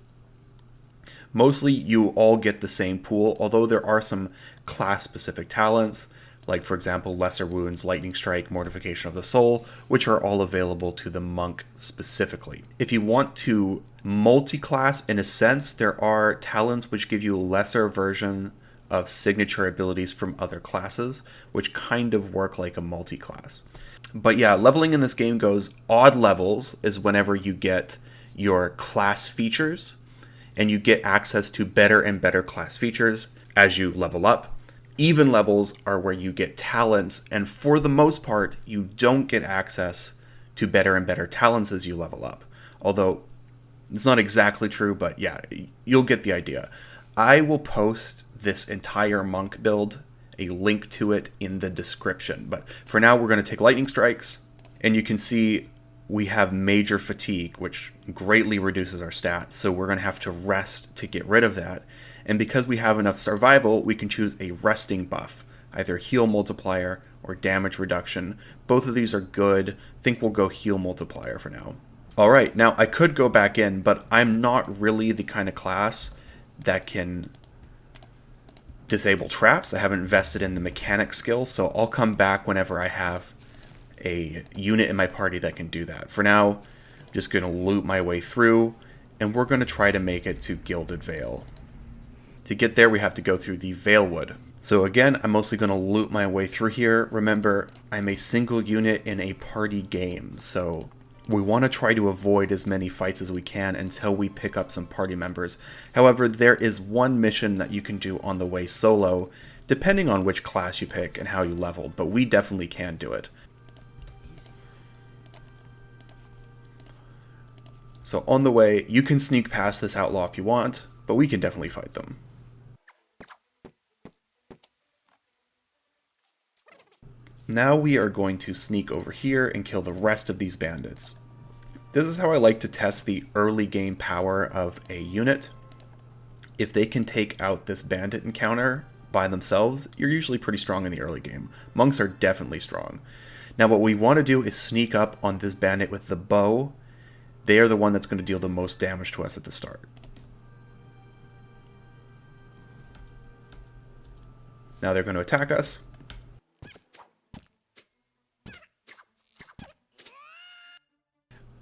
Speaker 1: Mostly you all get the same pool, although there are some class-specific talents, like for example Lesser Wounds, Lightning Strike, Mortification of the Soul, which are all available to the monk specifically. If you want to multi-class in a sense, there are talents which give you a lesser version of signature abilities from other classes, which kind of work like a multi-class. But yeah, leveling in this game goes odd levels is whenever you get your class features, and you get access to better and better class features as you level up. Even levels are where you get talents, and for the most part, you don't get access to better and better talents as you level up. Although, it's not exactly true, but yeah, you'll get the idea. I will post this entire monk build, a link to it in the description. But for now, we're going to take Lightning Strikes, and you can see we have Major Fatigue, which greatly reduces our stats, so we're going to have to rest to get rid of that. And because we have enough survival, we can choose a resting buff, either heal multiplier or damage reduction. Both of these are good. I think we'll go heal multiplier for now. Alright, now I could go back in, but I'm not really the kind of class that can disable traps. I haven't invested in the mechanic skills, so I'll come back whenever I have a unit in my party that can do that. For now, I'm just going to loot my way through, and we're going to try to make it to Gilded Vale. To get there, we have to go through the Valewood. So again, I'm mostly going to loot my way through here. Remember, I'm a single unit in a party game, so we want to try to avoid as many fights as we can until we pick up some party members. However, there is one mission that you can do on the way solo, depending on which class you pick and how you leveled, but we definitely can do it. So on the way, you can sneak past this outlaw if you want, but we can definitely fight them. Now we are going to sneak over here and kill the rest of these bandits. This is how I like to test the early game power of a unit. If they can take out this bandit encounter by themselves, you're usually pretty strong in the early game. Monks are definitely strong. Now what we want to do is sneak up on this bandit with the bow. They are the one that's going to deal the most damage to us at the start. Now they're going to attack us.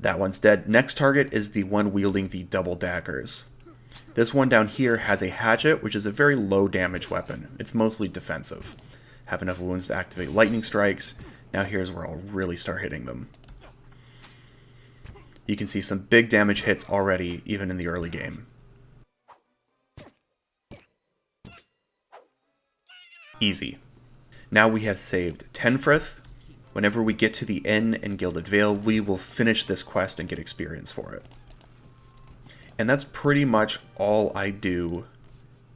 Speaker 1: That one's dead. Next target is the one wielding the double daggers. This one down here has a hatchet, which is a very low damage weapon. It's mostly defensive. Have enough wounds to activate lightning strikes. Now here's where I'll really start hitting them. You can see some big damage hits already, even in the early game. Easy. Now we have saved Tenfrith. Whenever we get to the inn in Gilded Vale, we will finish this quest and get experience for it. And that's pretty much all I do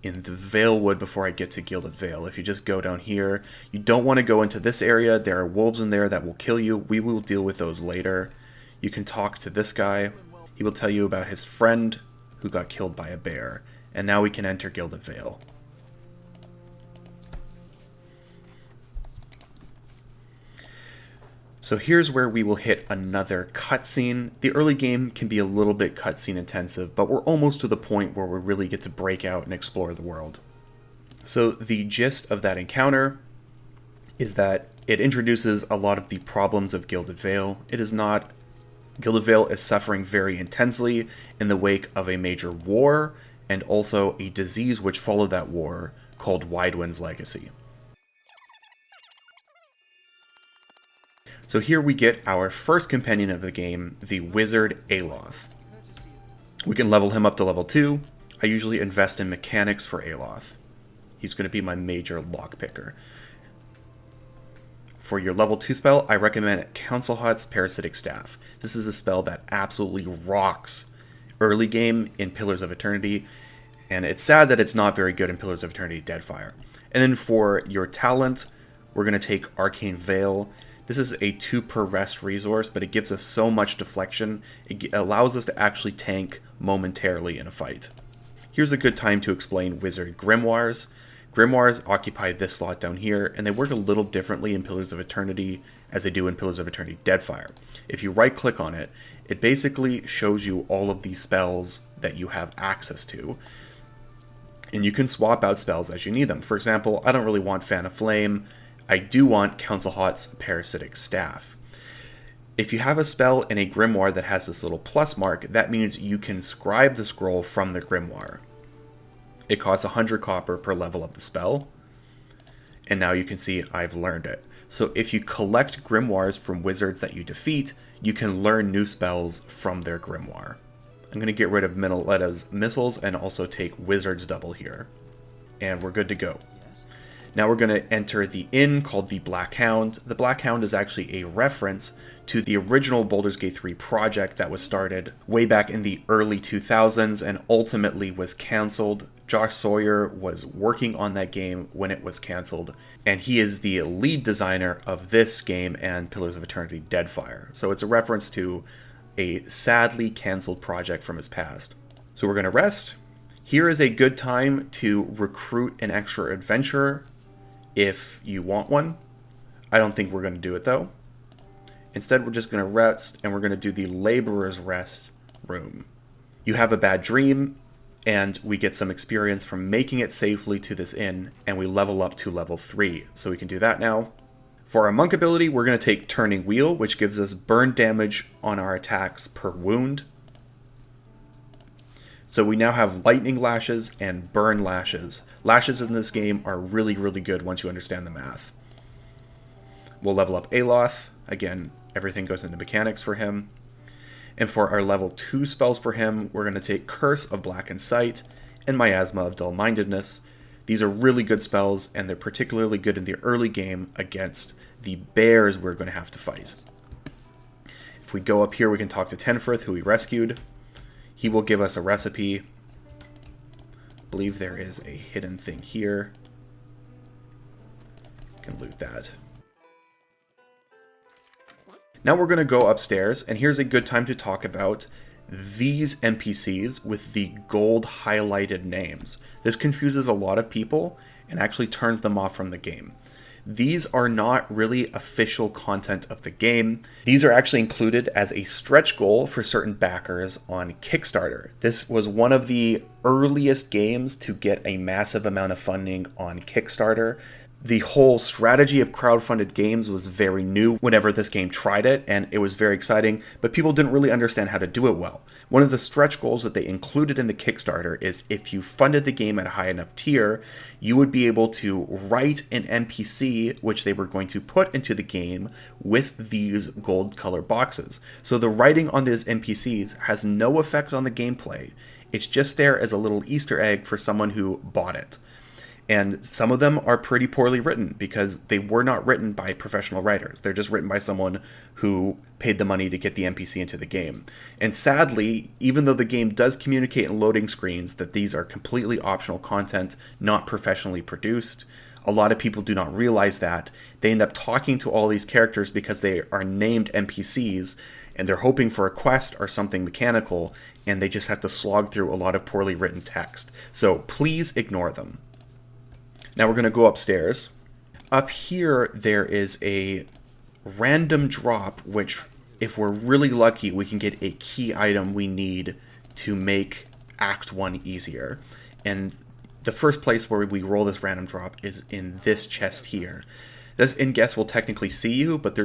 Speaker 1: in the Valewood before I get to Gilded Vale. If you just go down here, you don't want to go into this area. There are wolves in there that will kill you. We will deal with those later. You can talk to this guy. He will tell you about his friend who got killed by a bear. And now we can enter Gilded Vale. So here's where we will hit another cutscene. The early game can be a little bit cutscene intensive, but we're almost to the point where we really get to break out and explore the world. So the gist of that encounter is that it introduces a lot of the problems of Gilded Vale. Gilded Vale is suffering very intensely in the wake of a major war and also a disease which followed that war called Widewind's Legacy. So here we get our first companion of the game, the wizard Aloth. We can level him up to level 2. I usually invest in mechanics for Aloth. He's going to be my major lockpicker. For your level 2 spell, I recommend Council Hut's Parasitic Staff. This is a spell that absolutely rocks early game in Pillars of Eternity, and it's sad that it's not very good in Pillars of Eternity Deadfire. And then for your talent, we're going to take Arcane Veil. This is a 2 per rest resource, but it gives us so much deflection. It allows us to actually tank momentarily in a fight. Here's a good time to explain Wizard Grimoires. Grimoires occupy this slot down here, and they work a little differently in Pillars of Eternity as they do in Pillars of Eternity Deadfire. If you right-click on it, it basically shows you all of these spells that you have access to, and you can swap out spells as you need them. For example, I don't really want Fan of Flame. I do want Council Hut's Parasitic Staff. If you have a spell in a grimoire that has this little plus mark, that means you can scribe the scroll from the grimoire. It costs 100 copper per level of the spell, and now you can see I've learned it. So if you collect grimoires from wizards that you defeat, you can learn new spells from their grimoire. I'm going to get rid of Minneletta's missiles and also take Wizard's Double here. And we're good to go. Now we're going to enter the inn called the Black Hound. The Black Hound is actually a reference to the original Baldur's Gate 3 project that was started way back in the early 2000s and ultimately was cancelled. Josh Sawyer was working on that game when it was cancelled, and he is the lead designer of this game and Pillars of Eternity Deadfire. So it's a reference to a sadly cancelled project from his past. So we're going to rest. Here is a good time to recruit an extra adventurer if you want one. I don't think we're going to do it though. Instead, we're just going to rest, and we're going to do the Laborer's Rest room. You have a bad dream, and we get some experience from making it safely to this inn, and we level up to level 3. So we can do that now. For our monk ability, we're going to take Turning Wheel, which gives us burn damage on our attacks per wound. So we now have Lightning Lashes and Burn Lashes. Lashes in this game are really, really good once you understand the math. We'll level up Aloth. Again, everything goes into mechanics for him. And for our level 2 spells for him, we're going to take Curse of Blackened Sight and Miasma of Dull-Mindedness. These are really good spells, and they're particularly good in the early game against the bears we're going to have to fight. If we go up here, we can talk to Tenfrith, who we rescued. He will give us a recipe. I believe there is a hidden thing here. Can loot that. Now we're going to go upstairs, and here's a good time to talk about these NPCs with the gold highlighted names. This confuses a lot of people and actually turns them off from the game. These are not really official content of the game. These are actually included as a stretch goal for certain backers on Kickstarter. This was one of the earliest games to get a massive amount of funding on Kickstarter. The whole strategy of crowdfunded games was very new whenever this game tried it, and it was very exciting, but people didn't really understand how to do it well. One of the stretch goals that they included in the Kickstarter is if you funded the game at a high enough tier, you would be able to write an NPC, which they were going to put into the game with these gold color boxes. So the writing on these NPCs has no effect on the gameplay. It's just there as a little Easter egg for someone who bought it. And some of them are pretty poorly written because they were not written by professional writers. They're just written by someone who paid the money to get the NPC into the game. And sadly, even though the game does communicate in loading screens that these are completely optional content, not professionally produced, a lot of people do not realize that. They end up talking to all these characters because they are named NPCs, and they're hoping for a quest or something mechanical, and they just have to slog through a lot of poorly written text. So please ignore them. Now we're going to go upstairs. Up here, there is a random drop, which, if we're really lucky, we can get a key item we need to make Act 1 easier. And the first place where we roll this random drop is in this chest here. This in-guess will technically see you, but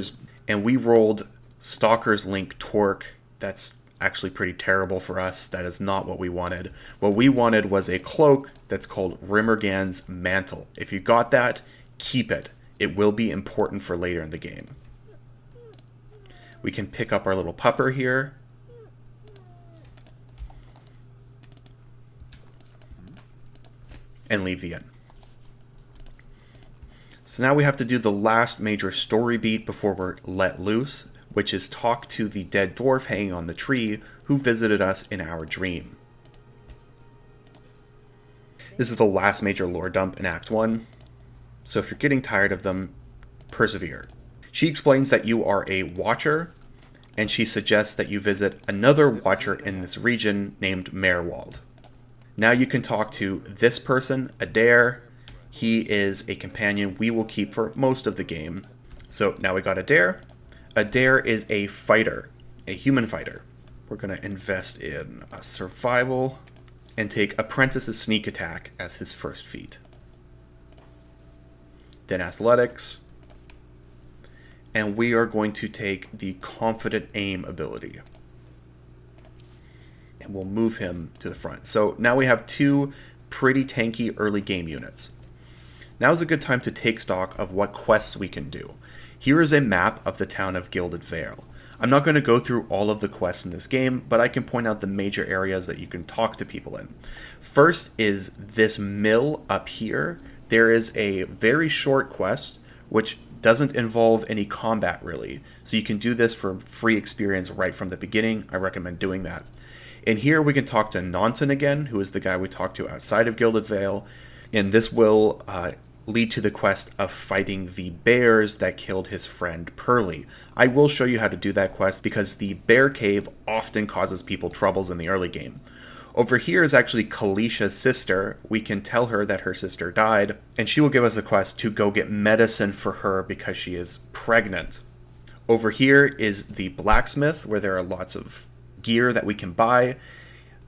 Speaker 1: and we rolled Stalker's Link Torque. That's actually pretty terrible for us. That is not what we wanted. What we wanted was a cloak that's called Rimmergan's Mantle. If you got that, keep it. It will be important for later in the game. We can pick up our little pupper here. And leave the inn. So now we have to do the last major story beat before we're let loose, which is talk to the dead dwarf hanging on the tree who visited us in our dream. This is the last major lore dump in Act 1, so if you're getting tired of them, persevere. She explains that you are a watcher, and she suggests that you visit another watcher in this region named Merwald. Now you can talk to this person, Eder. He is a companion we will keep for most of the game. So now we got Eder. Eder is a fighter, a human fighter. We're going to invest in a survival and take Apprentice's Sneak Attack as his first feat. Then Athletics. And we are going to take the Confident Aim ability. And we'll move him to the front. So now we have two pretty tanky early game units. Now is a good time to take stock of what quests we can do. Here is a map of the town of Gilded Vale. I'm not going to go through all of the quests in this game, but I can point out the major areas that you can talk to people in. First is this mill up here. There is a very short quest, which doesn't involve any combat really. So you can do this for free experience right from the beginning. I recommend doing that. And here we can talk to Nonton again, who is the guy we talked to outside of Gilded Vale. And this will lead to the quest of fighting the bears that killed his friend Pearly. I will show you how to do that quest because the bear cave often causes people troubles in the early game. Over here is actually Kalisha's sister. We can tell her that her sister died, and she will give us a quest to go get medicine for her because she is pregnant. Over here is the blacksmith, where there are lots of gear that we can buy.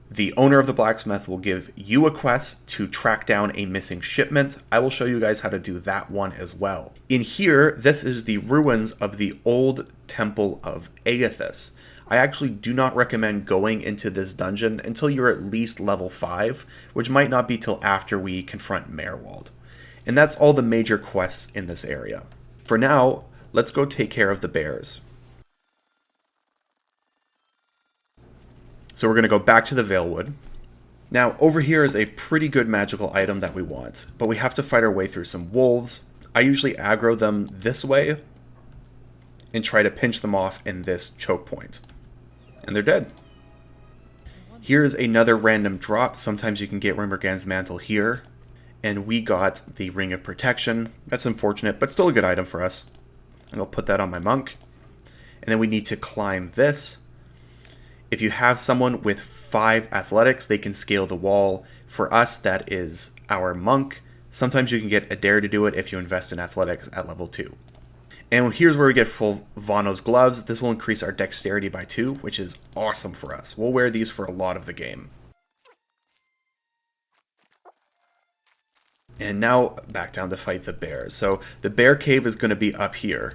Speaker 1: The owner of the blacksmith will give you a quest to track down a missing shipment. I will show you guys how to do that one as well. In here, this is the ruins of the old temple of Aethys. I actually do not recommend going into this dungeon until you're at least level 5, which might not be till after we confront Merwald. And that's all the major quests in this area. For now, let's go take care of the bears. So we're going to go back to the Valewood. Now, over here is a pretty good magical item that we want, but we have to fight our way through some wolves. I usually aggro them this way and try to pinch them off in this choke point. And they're dead. Here's another random drop. Sometimes you can get Rimmergan's Mantle here. And we got the Ring of Protection. That's unfortunate, but still a good item for us. And I'll put that on my monk. And then we need to climb this. If you have someone with 5 athletics, they can scale the wall. For us, that is our monk. Sometimes you can get Eder to do it if you invest in athletics at level 2. And here's where we get full Vano's gloves. This will increase our dexterity by 2, which is awesome for us. We'll wear these for a lot of the game. And now back down to fight the bears. So the bear cave is going to be up here.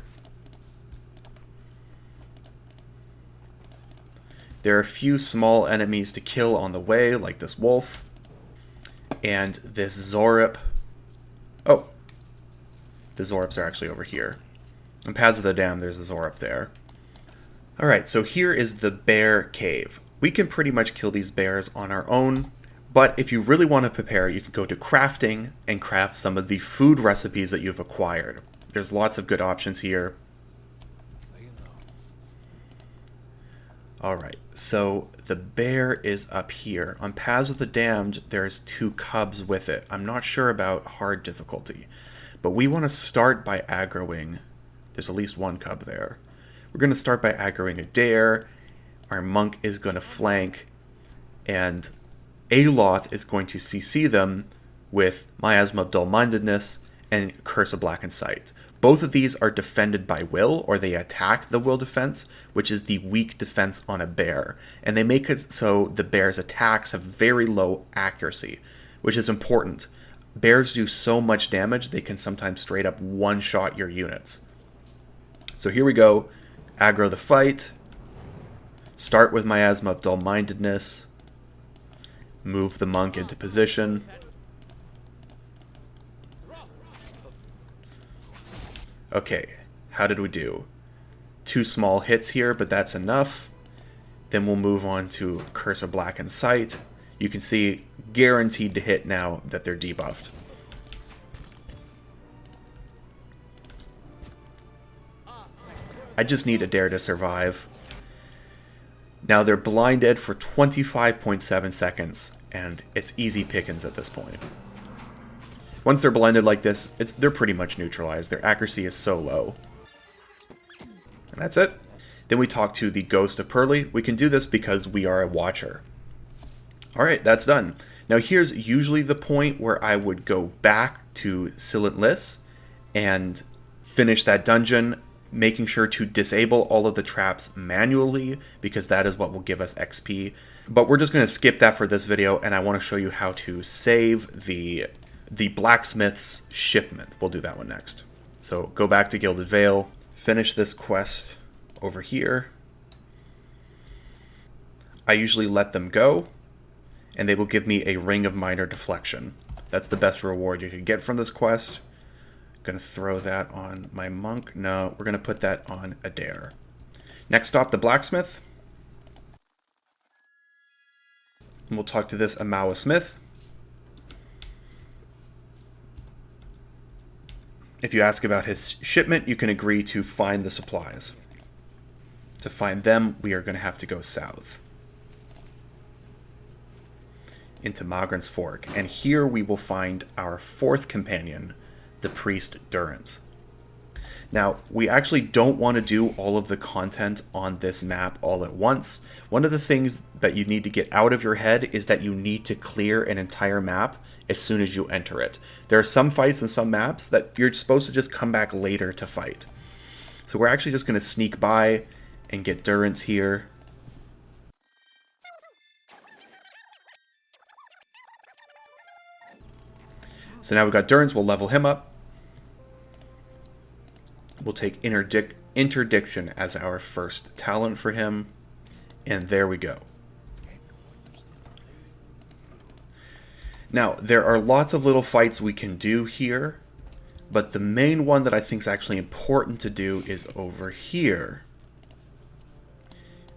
Speaker 1: There are a few small enemies to kill on the way, like this wolf. And this Zorip. Oh. The Zorips are actually over here. In Paths of the Dam, there's a Zorip there. Alright, so here is the bear cave. We can pretty much kill these bears on our own. But if you really want to prepare, you can go to crafting and craft some of the food recipes that you've acquired. There's lots of good options here. Alright, so the bear is up here. On Paths of the Damned, there's 2 cubs with it. I'm not sure about hard difficulty. But we want to start by aggroing. There's at least 1 cub there. We're going to start by aggroing a dare. Our monk is going to flank. And Aloth is going to CC them with Miasma of Dull-Mindedness and Curse of Blackened Sight. Both of these are defended by will, or they attack the will defense, which is the weak defense on a bear. And they make it so the bear's attacks have very low accuracy, which is important. Bears do so much damage, they can sometimes straight up one-shot your units. So here we go. Aggro the fight. Start with Miasma of Dull-Mindedness. Move the monk into position. Okay, how did we do? 2 small hits here, but that's enough. Then we'll move on to Curse of Blackened Sight. You can see, guaranteed to hit now that they're debuffed. I just need a dare to survive. Now they're blinded for 25.7 seconds, and it's easy pickings at this point. Once they're blinded like this, they're pretty much neutralized. Their accuracy is so low. And that's it. Then we talk to the Ghost of Pearly. We can do this because we are a Watcher. Alright, that's done. Now here's usually the point where I would go back to Silent Liss and finish that dungeon, making sure to disable all of the traps manually, because that is what will give us XP. But we're just going to skip that for this video, and I want to show you how to save the Blacksmith's Shipment. We'll do that one next. So go back to Gilded Vale, finish this quest over here. I usually let them go, and they will give me a Ring of Minor Deflection. That's the best reward you can get from this quest. Gonna throw that on my monk. No, we're gonna put that on a dare. Next stop, the Blacksmith. And we'll talk to this Amawa Smith. If you ask about his shipment, you can agree to find the supplies. To find them, we are going to have to go south into Magran's Fork. And here we will find our 4th companion, the Priest Durance. Now, we actually don't want to do all of the content on this map all at once. One of the things that you need to get out of your head is that you need to clear an entire map as soon as you enter it. There are some fights and some maps that you're supposed to just come back later to fight. So we're actually just going to sneak by and get Durance here. So now we've got Durance, we'll level him up. We'll take Interdiction as our first talent for him. And there we go. Now, there are lots of little fights we can do here, but the main one that I think is actually important to do is over here.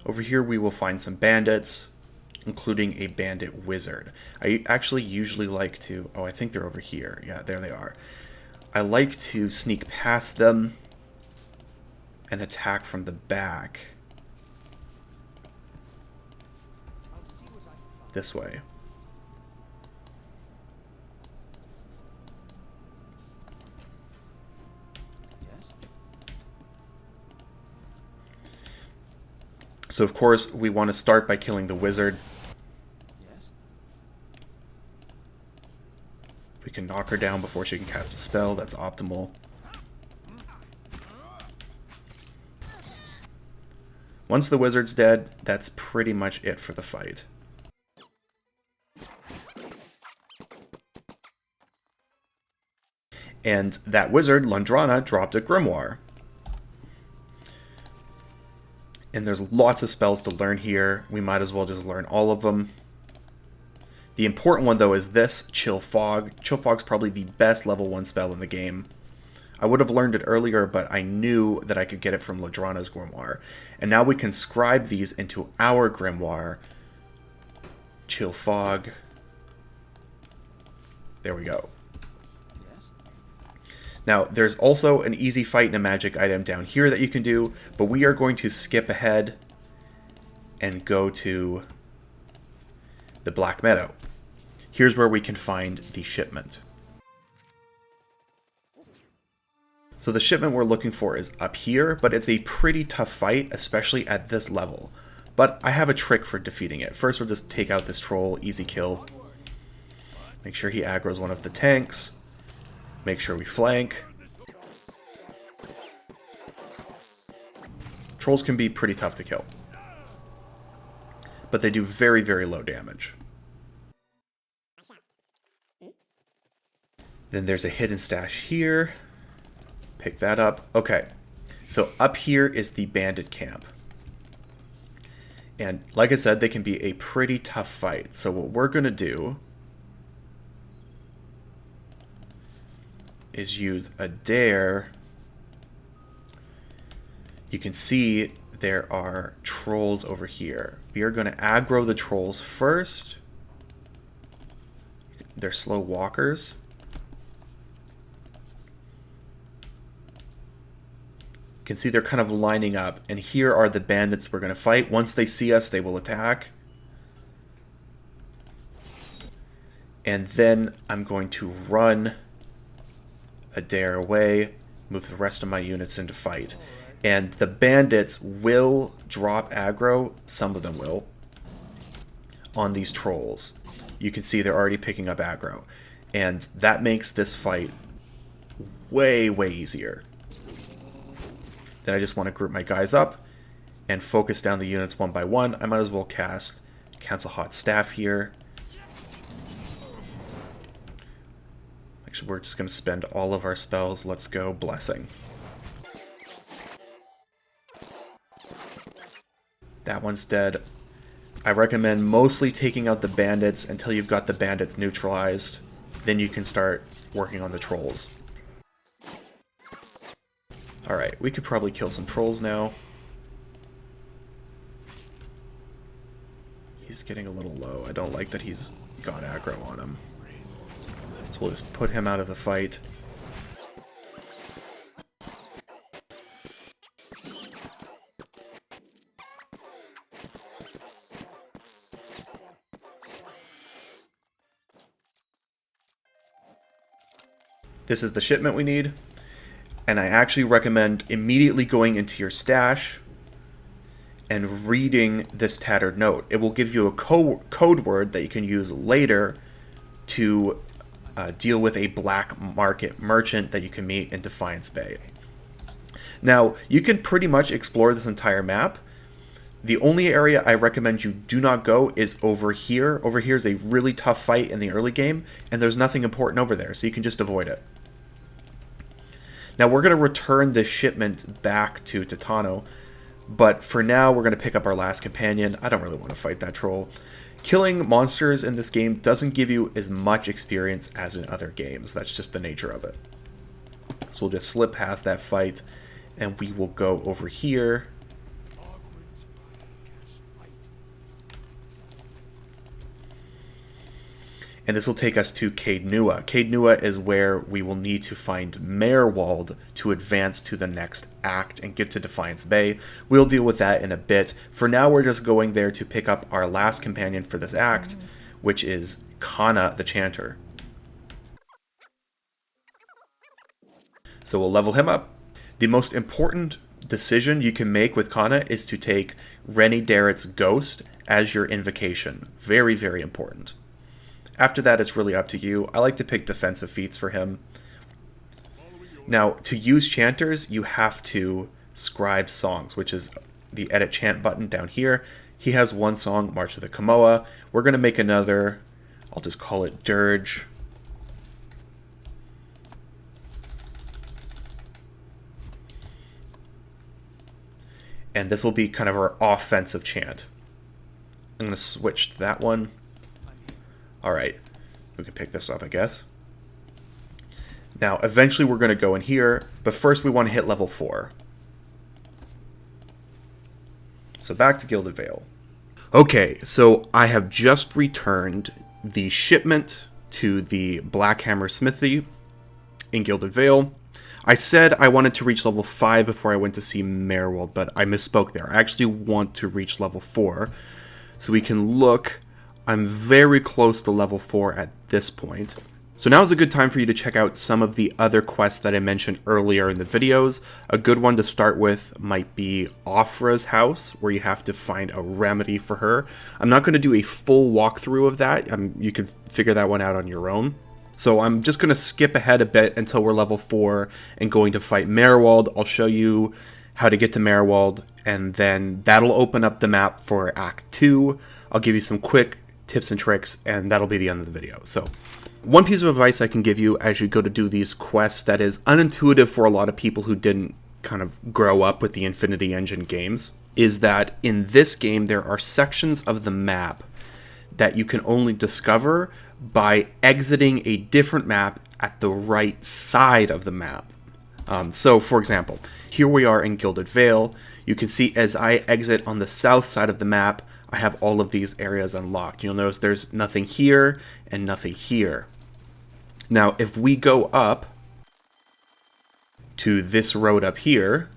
Speaker 1: Over here we will find some bandits, including a bandit wizard. I actually usually like to... Oh, I think they're over here. Yeah, there they are. I like to sneak past them and attack from the back. This way. So of course we want to start by killing the wizard. If we can knock her down before she can cast a spell, that's optimal. Once the wizard's dead, that's pretty much it for the fight. And that wizard, Londrana, dropped a grimoire. And there's lots of spells to learn here. We might as well just learn all of them. The important one, though, is this, Chill Fog. Chill Fog's probably the best level 1 spell in the game. I would have learned it earlier, but I knew that I could get it from Londrana's grimoire. And now we can scribe these into our grimoire. Chill Fog. There we go. Now, there's also an easy fight and a magic item down here that you can do, but we are going to skip ahead and go to the Black Meadow. Here's where we can find the shipment. So the shipment we're looking for is up here, but it's a pretty tough fight, especially at this level. But I have a trick for defeating it. First, we'll just take out this troll, easy kill. Make sure he aggroes one of the tanks. Make sure we flank. Trolls can be pretty tough to kill, but they do very, very low damage. Then there's a hidden stash here. Pick that up. Okay, so up here is the bandit camp. And like I said, they can be a pretty tough fight. So what we're going to do is use Eder. You can see there are trolls over here. We are going to aggro the trolls first. They're slow walkers. You can see they're kind of lining up, and here are the bandits we're going to fight. Once they see us, they will attack. And then I'm going to run Eder away, move the rest of my units into fight. And the bandits will drop aggro, some of them will, on these trolls. You can see they're already picking up aggro. And that makes this fight way, way easier. Then I just want to group my guys up and focus down the units one by one. I might as well cast Cancel Hot Staff here. Actually, we're just going to spend all of our spells. Let's go Blessing. That one's dead. I recommend mostly taking out the bandits until you've got the bandits neutralized. Then you can start working on the trolls. Alright, we could probably kill some trolls now. He's getting a little low. I don't like that he's got aggro on him. So we'll just put him out of the fight. This is the shipment we need. And I actually recommend immediately going into your stash and reading this tattered note. It will give you a code word that you can use later to deal with a black market merchant that you can meet in Defiance Bay. Now, you can pretty much explore this entire map. The only area I recommend you do not go is over here. Over here is a really tough fight in the early game, and there's nothing important over there, so you can just avoid it. Now, we're going to return this shipment back to Titano, but for now, we're going to pick up our last companion. I don't really want to fight that troll. Killing monsters in this game doesn't give you as much experience as in other games. That's just the nature of it. So we'll just slip past that fight, and we will go over here. And this will take us to Caed Nua. Caed Nua is where we will need to find Merwald to advance to the next act and get to Defiance Bay. We'll deal with that in a bit. For now, we're just going there to pick up our last companion for this act, which is Kana the Chanter. So we'll level him up. The most important decision you can make with Kana is to take Rennie Darrett's Ghost as your invocation. Very, very important. After that, it's really up to you. I like to pick defensive feats for him. Now, to use chanters, you have to scribe songs, which is the edit chant button down here. He has one song, March of the Kamoa. We're going to make another. I'll just call it Dirge. And this will be kind of our offensive chant. I'm going to switch to that one. Alright, we can pick this up, I guess. Now, eventually we're going to go in here, but first we want to hit level 4. So back to Gilded Vale. Okay, so I have just returned the shipment to the Blackhammer Smithy in Gilded Vale. I said I wanted to reach level 5 before I went to see Merwold, but I misspoke there. I actually want to reach level 4. So we can look. I'm very close to level 4 at this point. So now is a good time for you to check out some of the other quests that I mentioned earlier in the videos. A good one to start with might be Offra's house, where you have to find a remedy for her. I'm not going to do a full walkthrough of that. You can figure that one out on your own. So I'm just going to skip ahead a bit until we're level 4 and going to fight Merwold. I'll show you how to get to Merwold, and then that'll open up the map for Act 2. I'll give you some quick tips and tricks, and that'll be the end of the video. So one piece of advice I can give you as you go to do these quests that is unintuitive for a lot of people who didn't kind of grow up with the Infinity Engine games is that in this game there are sections of the map that you can only discover by exiting a different map at the right side of the map. So for example, here we are in Gilded Vale. You can see as I exit on the south side of the map, I have all of these areas unlocked. You'll notice there's nothing here and nothing here. Now, if we go up to this road up here,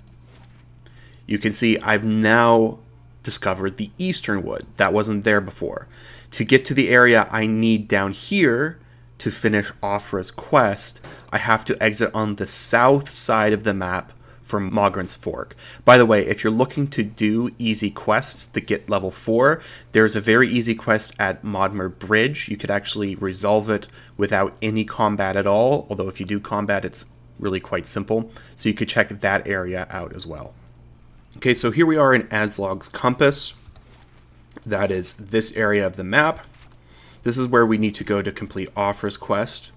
Speaker 1: you can see I've now discovered the Eastern Wood. That wasn't there before. To get to the area I need down here to finish Offra's quest, I have to exit on the south side of the map from Mogren's Fork. By the way, if you're looking to do easy quests to get level 4, there's a very easy quest at Modmer Bridge. You could actually resolve it without any combat at all, although if you do combat, it's really quite simple. So you could check that area out as well. Okay, so here we are in Adslog's Compass. That is this area of the map. This is where we need to go to complete Offra's quest.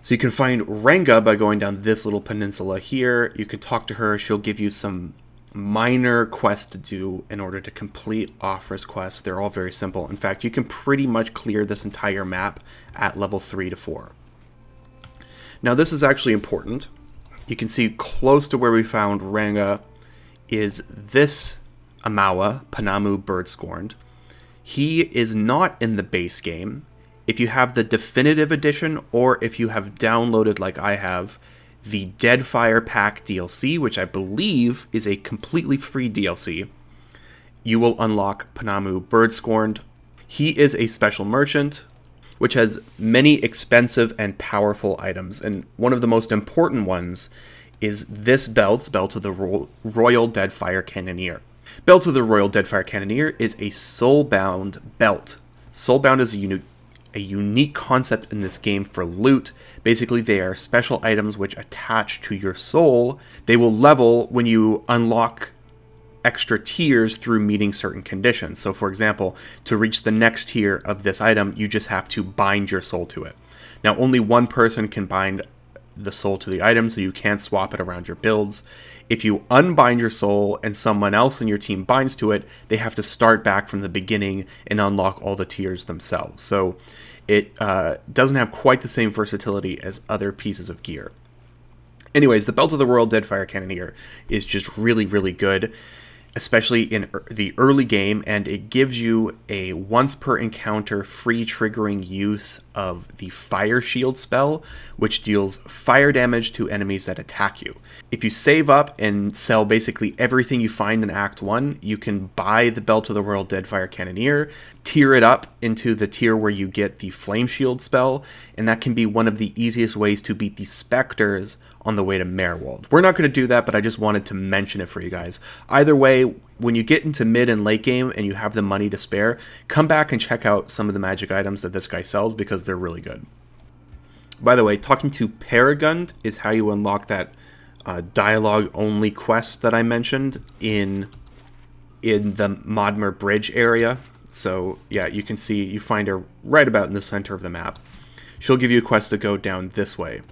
Speaker 1: So you can find Ranga by going down this little peninsula here. You can talk to her. She'll give you some minor quests to do in order to complete Offra's quest. They're all very simple. In fact, you can pretty much clear this entire map at level 3 to 4. Now this is actually important. You can see close to where we found Ranga is this Amawa, Panamu Birdscorned. He is not in the base game. If you have the Definitive Edition, or if you have downloaded, like I have, the Deadfire Pack DLC, which I believe is a completely free DLC, you will unlock Panamu Birdscorned. He is a special merchant, which has many expensive and powerful items, and one of the most important ones is this belt, Belt of the Royal Deadfire Cannoneer. Belt of the Royal Deadfire Cannoneer is a soulbound belt. Soulbound is a unique concept in this game for loot. Basically, they are special items which attach to your soul. They will level when you unlock extra tiers through meeting certain conditions. So for example, to reach the next tier of this item, you just have to bind your soul to it. Now, only one person can bind the soul to the item, so you can't swap it around your builds. If you unbind your soul and someone else in your team binds to it, they have to start back from the beginning and unlock all the tiers themselves. So it doesn't have quite the same versatility as other pieces of gear. Anyways, the Belt of the Royal Deadfire Cannoneer is just really, really good, especially in the early game, and it gives you a once per encounter free triggering use of the Fire Shield spell, which deals fire damage to enemies that attack you. If you save up and sell basically everything you find in Act 1, you can buy the Belt of the Royal Deadfire Cannoneer, tier it up into the tier where you get the Flame Shield spell, and that can be one of the easiest ways to beat the Spectres on the way to Merwold. We're not going to do that, but I just wanted to mention it for you guys. Either way, when you get into mid and late game and you have the money to spare, come back and check out some of the magic items that this guy sells because they're really good. By the way, talking to Paragund is how you unlock that dialogue-only quest that I mentioned in the Modmer Bridge area. So yeah, you can see, you find her right about in the center of the map. She'll give you a quest to go down this way.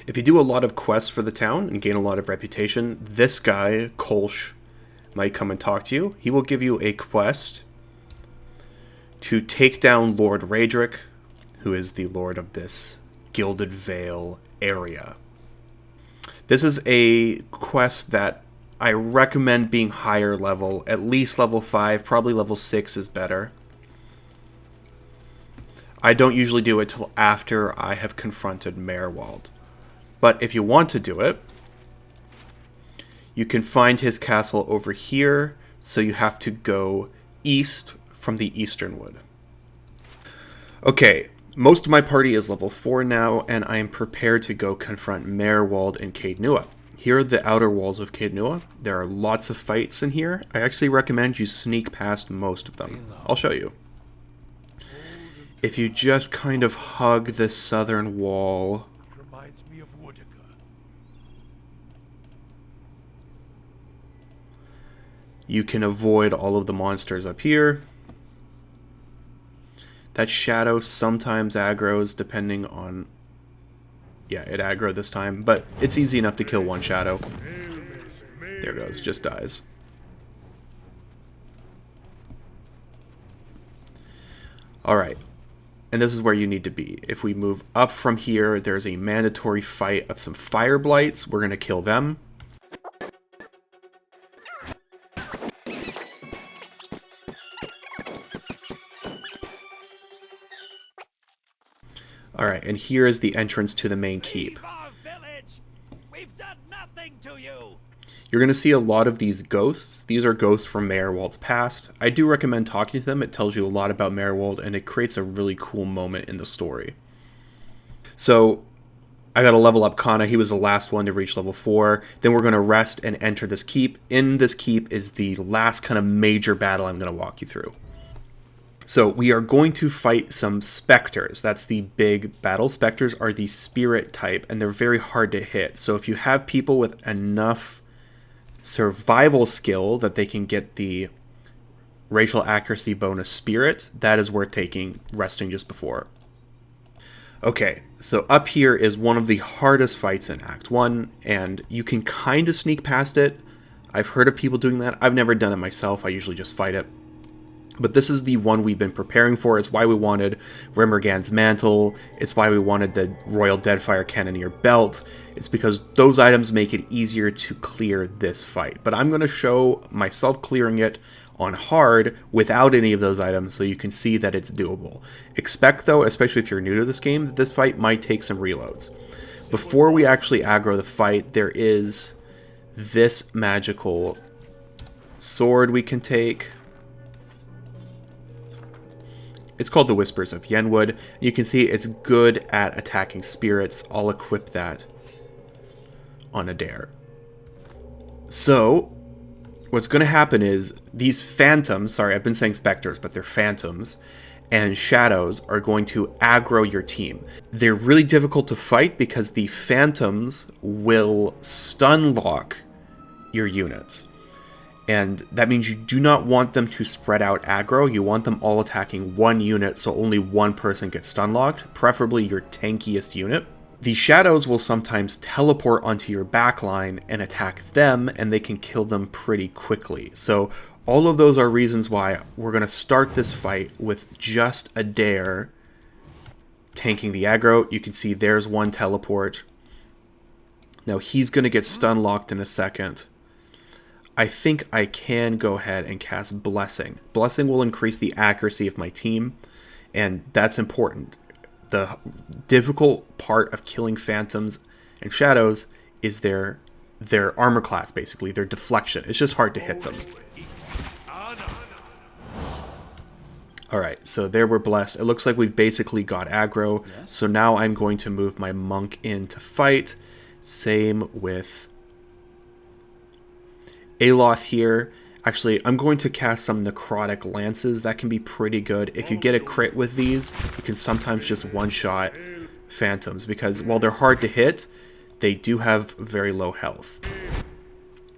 Speaker 1: If you do a lot of quests for the town and gain a lot of reputation, this guy, Kolsch, might come and talk to you. He will give you a quest to take down Lord Raedric, who is the lord of this Gilded Vale area. This is a quest that I recommend being higher level, at least level 5, probably level 6 is better. I don't usually do it till after I have confronted Merwald. But if you want to do it, you can find his castle over here, so you have to go east from the Eastern Wood. Okay, most of my party is level 4 now, and I am prepared to go confront Merwald and Caed Nua. Here are the outer walls of Caed Nua. There are lots of fights in here. I actually recommend you sneak past most of them. I'll show you. If you just kind of hug the southern wall, you can avoid all of the monsters up here. That shadow sometimes aggroes depending on... Yeah, it aggroed this time, but it's easy enough to kill one shadow. There goes, just dies. Alright, and this is where you need to be. If we move up from here, there's a mandatory fight of some fire blights. We're going to kill them. Alright, and here is the entrance to the main keep.
Speaker 2: We've done nothing to you.
Speaker 1: You're going to see a lot of these ghosts. These are ghosts from Merwald's past. I do recommend talking to them. It tells you a lot about Merwald, and it creates a really cool moment in the story. So, I got to level up Kana. He was the last one to reach level 4. Then we're going to rest and enter this keep. In this keep is the last kind of major battle I'm going to walk you through. So we are going to fight some specters. That's the big battle. Specters are the spirit type, and they're very hard to hit. So if you have people with enough survival skill that they can get the racial accuracy bonus spirit, that is worth taking, resting just before. Okay, so up here is one of the hardest fights in Act 1, and you can kind of sneak past it. I've heard of people doing that. I've never done it myself. I usually just fight it. But this is the one we've been preparing for. It's why we wanted Rimmergan's Mantle. It's why we wanted the Royal Deadfire Cannoneer Belt. It's because those items make it easier to clear this fight. But I'm going to show myself clearing it on hard without any of those items so you can see that it's doable. Expect, though, especially if you're new to this game, that this fight might take some reloads. Before we actually aggro the fight, there is this magical sword we can take. It's called the Whispers of Yenwood. You can see it's good at attacking spirits. I'll equip that on Eder. So, what's going to happen is these phantoms, sorry, I've been saying specters, but they're phantoms, and shadows are going to aggro your team. They're really difficult to fight because the phantoms will stun lock your units. And that means you do not want them to spread out aggro. You want them all attacking one unit so only one person gets stun locked, preferably your tankiest unit. The shadows will sometimes teleport onto your backline and attack them, and they can kill them pretty quickly. So all of those are reasons why we're going to start this fight with just Eder tanking the aggro. You can see there's one teleport. Now he's going to get stun locked in a second. I think I can go ahead and cast Blessing. Blessing will increase the accuracy of my team, and that's important. The difficult part of killing phantoms and shadows is their armor class, basically, their deflection. It's just hard to hit them. Alright, so there we're blessed. It looks like we've basically got aggro, so now I'm going to move my monk in to fight. Same with Aloth here. Actually, I'm going to cast some Necrotic Lances. That can be pretty good. If you get a crit with these, you can sometimes just one-shot phantoms, because while they're hard to hit, they do have very low health.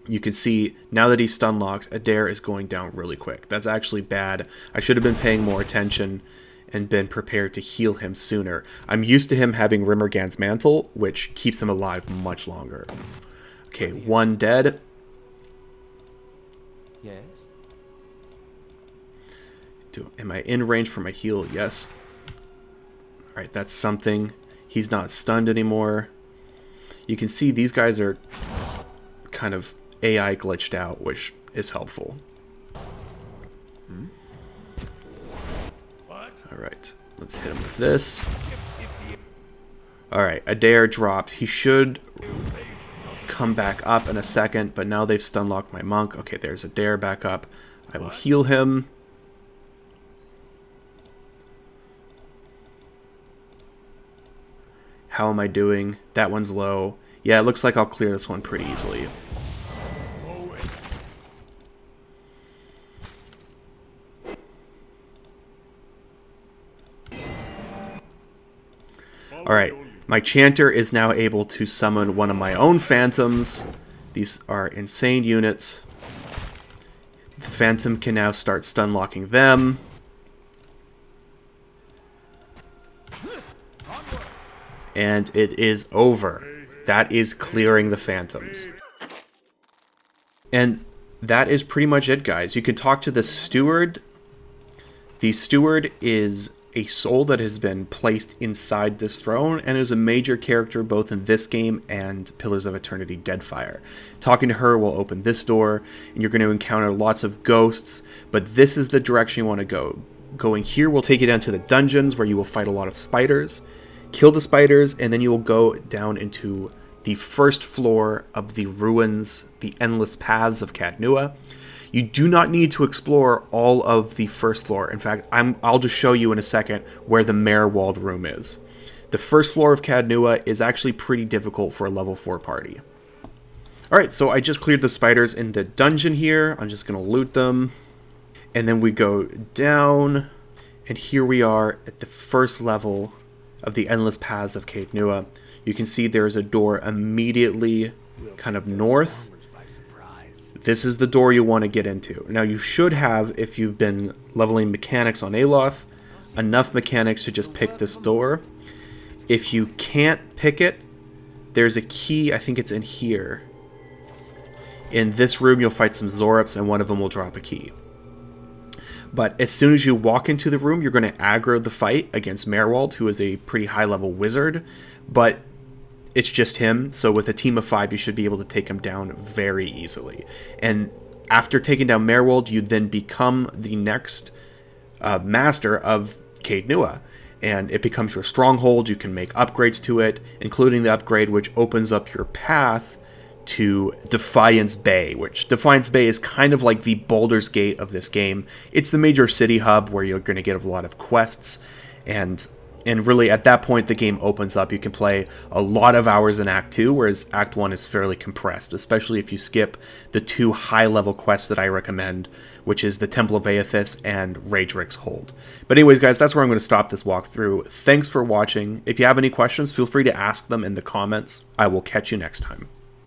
Speaker 1: You can see now that he's stun locked, Eder is going down really quick. That's actually bad. I should have been paying more attention and been prepared to heal him sooner. I'm used to him having Rimmergan's Mantle, which keeps him alive much longer. Okay, one dead.
Speaker 3: Yes.
Speaker 1: Am I in range for my heal? Yes. Alright, that's something. He's not stunned anymore. You can see these guys are kind of AI glitched out, which is helpful. Alright, let's hit him with this. Alright, Eder dropped. He should come back up in a second, but now they've stun locked my monk. Okay, there's Eder back up. I will heal him. How am I doing? That one's low. Yeah, it looks like I'll clear this one pretty easily. Alright, my Chanter is now able to summon one of my own Phantoms. These are insane units. The Phantom can now start stun locking them. And it is over. That is clearing the Phantoms. And that is pretty much it, guys. You can talk to the Steward. The Steward is a soul that has been placed inside this throne and is a major character both in this game and Pillars of Eternity Deadfire. Talking to her will open this door, and you're going to encounter lots of ghosts, but this is the direction you want to go. Going here will take you down to the dungeons where you will fight a lot of spiders. Kill the spiders, and then you will go down into the first floor of the ruins, the endless paths of Caed Nua. You do not need to explore all of the first floor. In fact, I'll just show you in a second where the Merewald room is. The first floor of Caed Nua is actually pretty difficult for a level 4 party. Alright, so I just cleared the spiders in the dungeon here. I'm just going to loot them. And then we go down, and here we are at the first level of the endless paths of Caed Nua. You can see there's a door immediately kind of north. This is the door you want to get into. Now you should have, if you've been leveling mechanics on Aloth, enough mechanics to just pick this door. If you can't pick it, there's a key, I think it's in here. In this room you'll fight some Zorops and one of them will drop a key. But as soon as you walk into the room, you're going to aggro the fight against Merewald, who is a pretty high-level wizard. But it's just him, so with a team of 5, you should be able to take him down very easily. And after taking down Merewald, you then become the next master of Caed Nua. And it becomes your stronghold. You can make upgrades to it, including the upgrade which opens up your path to Defiance Bay, which Defiance Bay is kind of like the Baldur's Gate of this game. It's the major city hub where you're going to get a lot of quests, and really at that point the game opens up. You can play a lot of hours in Act 2, whereas Act 1 is fairly compressed, especially if you skip the 2 high-level quests that I recommend, which is the Temple of Aethys and Raedric's Hold. But anyways, guys, that's where I'm going to stop this walkthrough. Thanks for watching. If you have any questions, feel free to ask them in the comments. I will catch you next time.